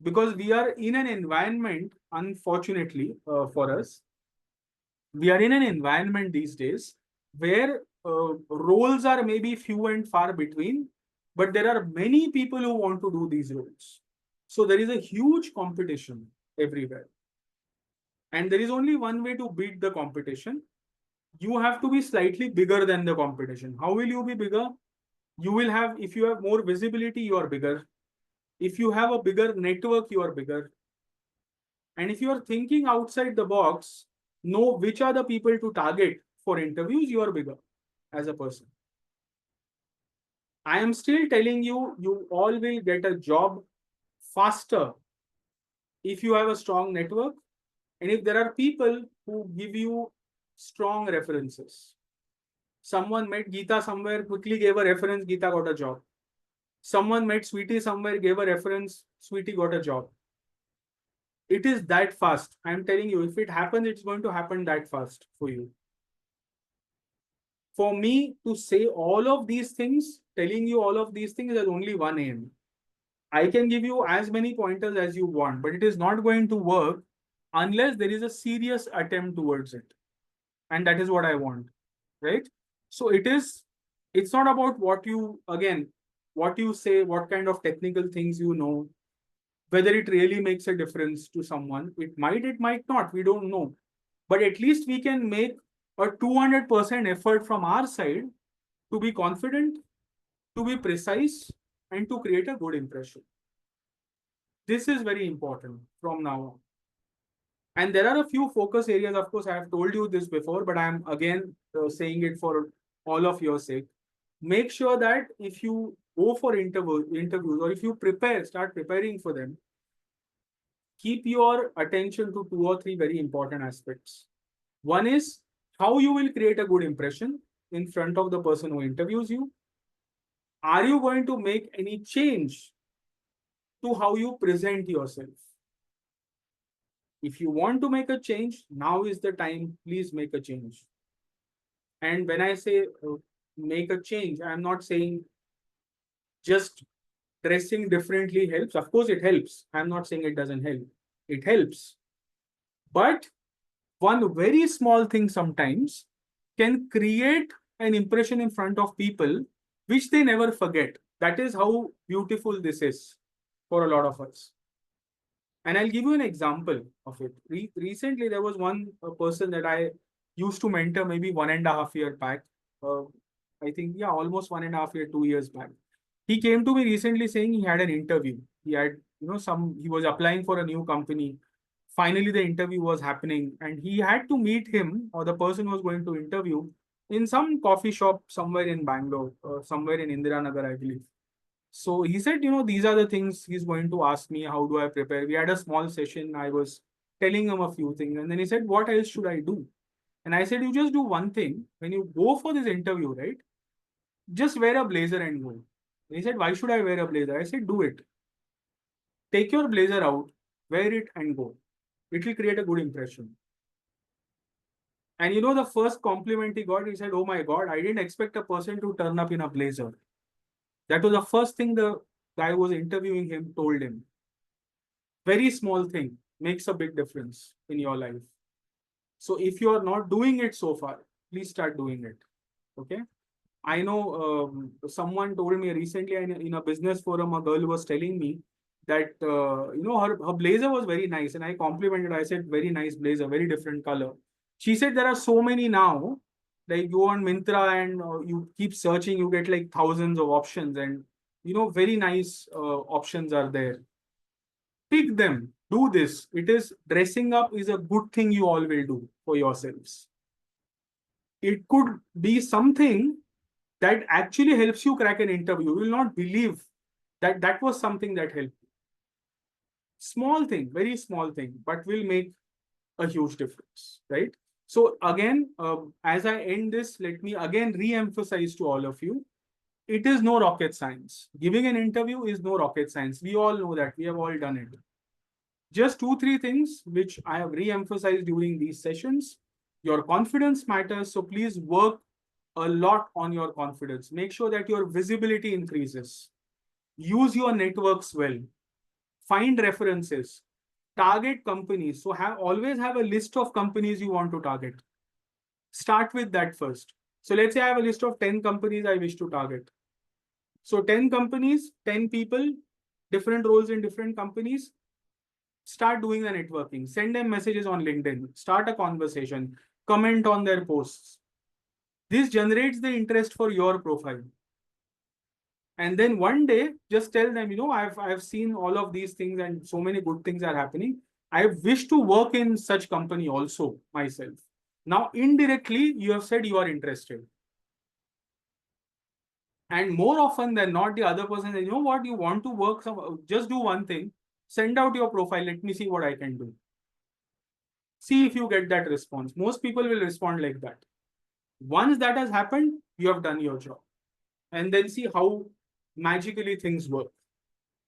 because we are in an environment, unfortunately for us, we are in an environment these days where roles are maybe few and far between, but there are many people who want to do these roles. So there is a huge competition everywhere. And there is only one way to beat the competition. You have to be slightly bigger than the competition. How will you be bigger? You will have, if you have more visibility, you are bigger. If you have a bigger network, you are bigger. And if you are thinking outside the box, know which are the people to target for interviews, you are bigger as a person. I am still telling you, you all will get a job faster if you have a strong network and if there are people who give you strong references. Someone met Geeta somewhere, quickly gave a reference, Geeta got a job. Someone met Sweetie somewhere, gave a reference, Sweetie got a job. It is that fast. I'm telling you, if it happens, it's going to happen that fast for you. For me to say all of these things, telling you all of these things, there's only one aim. I can give you as many pointers as you want, but it is not going to work unless there is a serious attempt towards it. And that is what I want, right? So it's not about what you, again, what you say, what kind of technical things you know, whether it really makes a difference to someone. It might not, we don't know. But at least we can make a 200% effort from our side to be confident, to be precise, and to create a good impression. This is very important from now on. And there are a few focus areas. Of course, I have told you this before, but I'm again saying it for all of your sake. Make sure that if you go for interviews, or if you start preparing for them, keep your attention to 2 or 3 very important aspects. One is how you will create a good impression in front of the person who interviews you. Are you going to make any change to how you present yourself? If you want to make a change, now is the time. Please make a change. And when I say make a change, I'm not saying just dressing differently helps. Of course, it helps. I'm not saying it doesn't help. It helps. But one very small thing sometimes can create an impression in front of people which they never forget. That is how beautiful this is for a lot of us. And I'll give you an example of it. Recently, there was one person that I used to mentor maybe 1.5 years back. Uh, I think, yeah, almost 1.5 year, 2 years back. He came to me recently saying he had an interview. He had, he was applying for a new company. Finally, the interview was happening and he had to meet him, or the person who was going to interview, in some coffee shop somewhere in Bangalore, somewhere in Indiranagar, I believe. So he said, these are the things he's going to ask me. How do I prepare? We had a small session. I was telling him a few things. And then he said, what else should I do? And I said, you just do one thing. When you go for this interview, right? Just wear a blazer and go. And he said, why should I wear a blazer? I said, do it. Take your blazer out, wear it and go. It will create a good impression. And the first compliment he got, he said, oh my God, I didn't expect a person to turn up in a blazer. That was the first thing the guy who was interviewing him told him. Very small thing. makes a big difference in your life. So if you are not doing it so far, please start doing it. Okay. I know someone told me recently in a business forum, a girl was telling me that, her blazer was very nice. And I complimented, I said, very nice blazer, very different color. She said, there are so many now, like you go on Myntra and you keep searching, you get like thousands of options and, very nice options are there. Pick them, do this. It is dressing up is a good thing you all will do for yourselves. It could be something that actually helps you crack an interview. You will not believe that that was something that helped you. Small thing, very small thing, but will make a huge difference, right? So again, as I end this, let me again re-emphasize to all of you, it is no rocket science. Giving an interview is no rocket science. We all know that. We have all done it. Just 2-3 things which I have re-emphasized during these sessions. Your confidence matters, so please work a lot on your confidence. Make sure that your visibility increases. Use your networks well. Find references. Target companies. So always have a list of companies you want to target. Start with that first. So let's say I have a list of 10 companies I wish to target. So 10 companies, 10 people, different roles in different companies. Start doing the networking. Send them messages on LinkedIn. Start a conversation. Comment on their posts. This generates the interest for your profile. And then one day, just tell them, I've seen all of these things and so many good things are happening. I wish to work in such company also myself. Now, indirectly, you have said you are interested. And more often than not, the other person says, you know what, you want to work, just do one thing. Send out your profile. Let me see what I can do. See if you get that response. Most people will respond like that. Once that has happened, you have done your job. And then see how magically things work.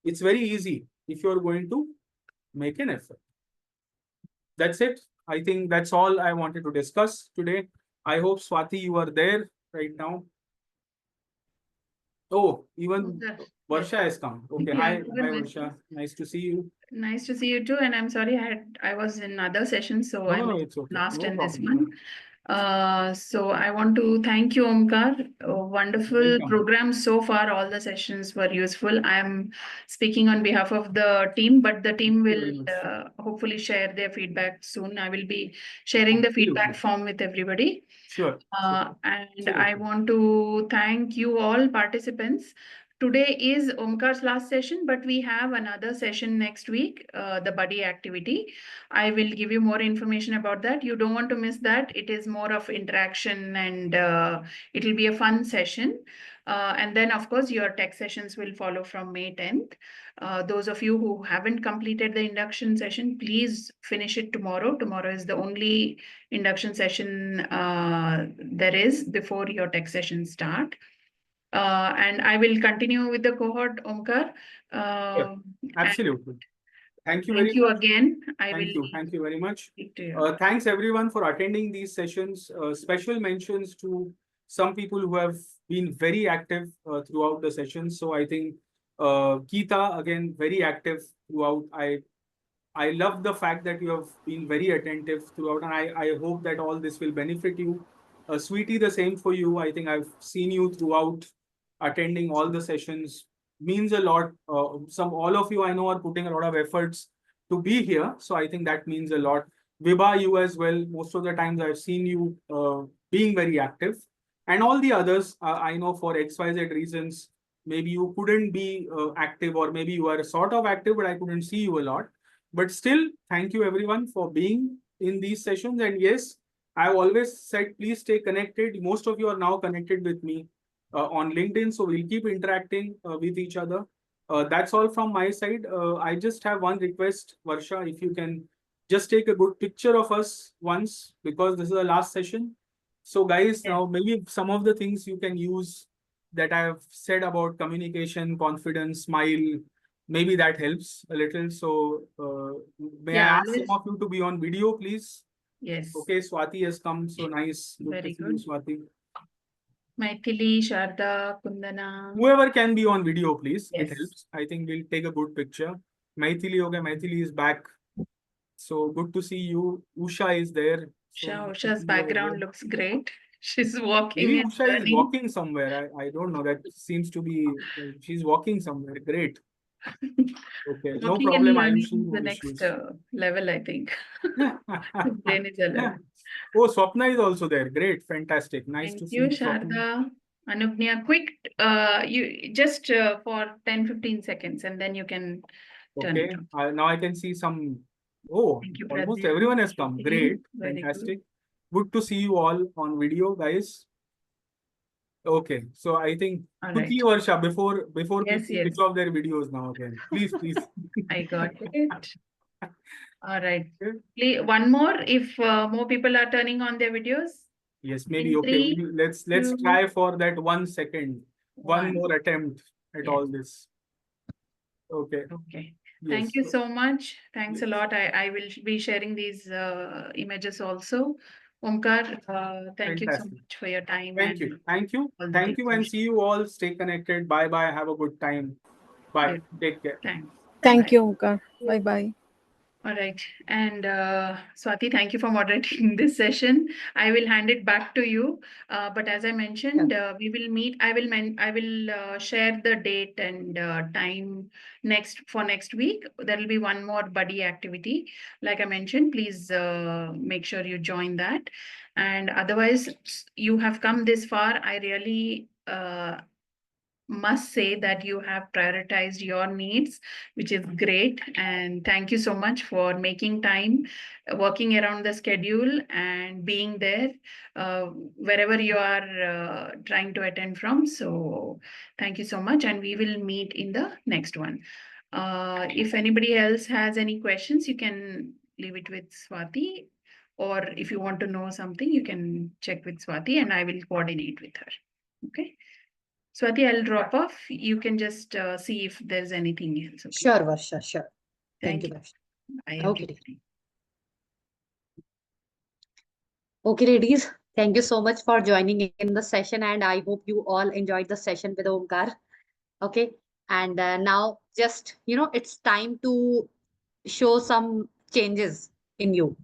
It's very easy if you're going to make an effort. That's it. I think that's all I wanted to discuss today. I hope, Swati, you are there right now. Oh, even Varsha has come. Okay. Yeah, Hi, even Varsha. Nice to see you. Nice to see you too. And I'm sorry, I was in other sessions, so I No, missed it's okay. last No in this problem. one. So I want to thank you, Omkar. A wonderful Welcome. program so far. All the sessions were useful. I'm speaking on behalf of the team, but the team Thank you very will much. hopefully share their feedback soon. I will be sharing the feedback form with everybody. Sure. And Absolutely. I want to thank you all participants. Today is Omkar's last session, but we have another session next week, the buddy activity. I will give you more information about that. You don't want to miss that. It is more of interaction and it will be a fun session. And then, of course, your tech sessions will follow from May 10th. Those of you who haven't completed the induction session, please finish it tomorrow. Tomorrow is the only induction session there is before your tech session start. And I will continue with the cohort, Omkar. Absolutely. Thank you Thank very you much. again. Thank you very much. Speak to you. Thanks everyone for attending these sessions. Special mentions to some people who have been very active throughout the sessions. So I think Geeta, again, very active throughout. I love the fact that you have been very attentive throughout, and I hope that all this will benefit you. Sweetie, the same for you. I think I've seen you throughout attending all the sessions. Means a lot. All of you I know are putting a lot of efforts to be here. So I think that means a lot. Vibha, you as well. Most of the times I've seen you being very active. And all the others, I know for XYZ reasons, maybe you couldn't be active, or maybe you are sort of active, but I couldn't see you a lot. But still, thank you everyone for being in these sessions. And yes, I've always said, please stay connected. Most of you are now connected with me on LinkedIn. So we'll keep interacting with each other. That's all from my side. I just have one request, Varsha, if you can just take a good picture of us once, because this is the last session. So guys, now maybe some of the things you can use that I have said about communication, confidence, smile, maybe that helps a little. So may I ask some of you to be on video, please? Yes. Okay, Swati has come. So nice. Very to see good. you, Swati. Maithili, Sharda, Kundana. Whoever can be on video, please. Yes. It helps. I think we'll take a good picture. Maithili, okay, Maithili is back. So good to see you. Usha is there. So good to Usha's see you background again. looks great. She's walking Maybe and Usha is running. walking somewhere. I don't know. That seems to be, she's walking somewhere. Great. Okay, no Walking and problem. learning Ayushi, is the no next issues. level, I think. The brain is alert. Oh, Swapna is also there. Great, fantastic. Nice Thank to you, see Swapna. Sharda. Anugnya, quick, you just for 10-15 seconds, and then you can turn Okay, it off. now I can see some. Oh, Thank you, almost Pradyum. everyone has come. Shruti. Great, Very good. fantastic. Good to see you all on video, guys. Okay, so I think All quickly, right. Varsha, before Yes, people yes. switch off their videos now again. Please, please. I got it. All right. Okay. Please, one more, if more people are turning on their videos. Yes, maybe In okay. 3, Let's 2, try for that 1 second. One 1. more attempt at Yes. all this. Okay. Okay. Yes. Thank you so much. Thanks a Yes. lot. I will be sharing these images also. Omkar, thank you so Fantastic. much for your time. Thank and you. Thank you. all the Thank you, and tips. see you all. Stay connected. Bye bye. Have a good time. Bye. Beautiful. Take care. Thanks. Thank Bye. you, Omkar. Bye bye. All right. And Swati, thank you for moderating this session. I will hand it back to you. But as I mentioned, we will meet. I will share the date and time next week. There will be one more buddy activity. Like I mentioned, please make sure you join that. And otherwise, you have come this far. I really must say that you have prioritized your needs, which is great. And thank you so much for making time, working around the schedule, and being there wherever you are trying to attend from. So, thank you so much. And we will meet in the next one. If anybody else has any questions, you can leave it with Swati. Or if you want to know something, you can check with Swati and I will coordinate with her. Okay. Swati, I'll drop off. You can just see if there's anything else. Okay? Sure, Varsha, sure. Thank Thank you, you. Varsha. Bye, Okay. everybody. Okay, ladies, thank you so much for joining in the session, and I hope you all enjoyed the session with Omkar. Okay, and now just it's time to show some changes in you.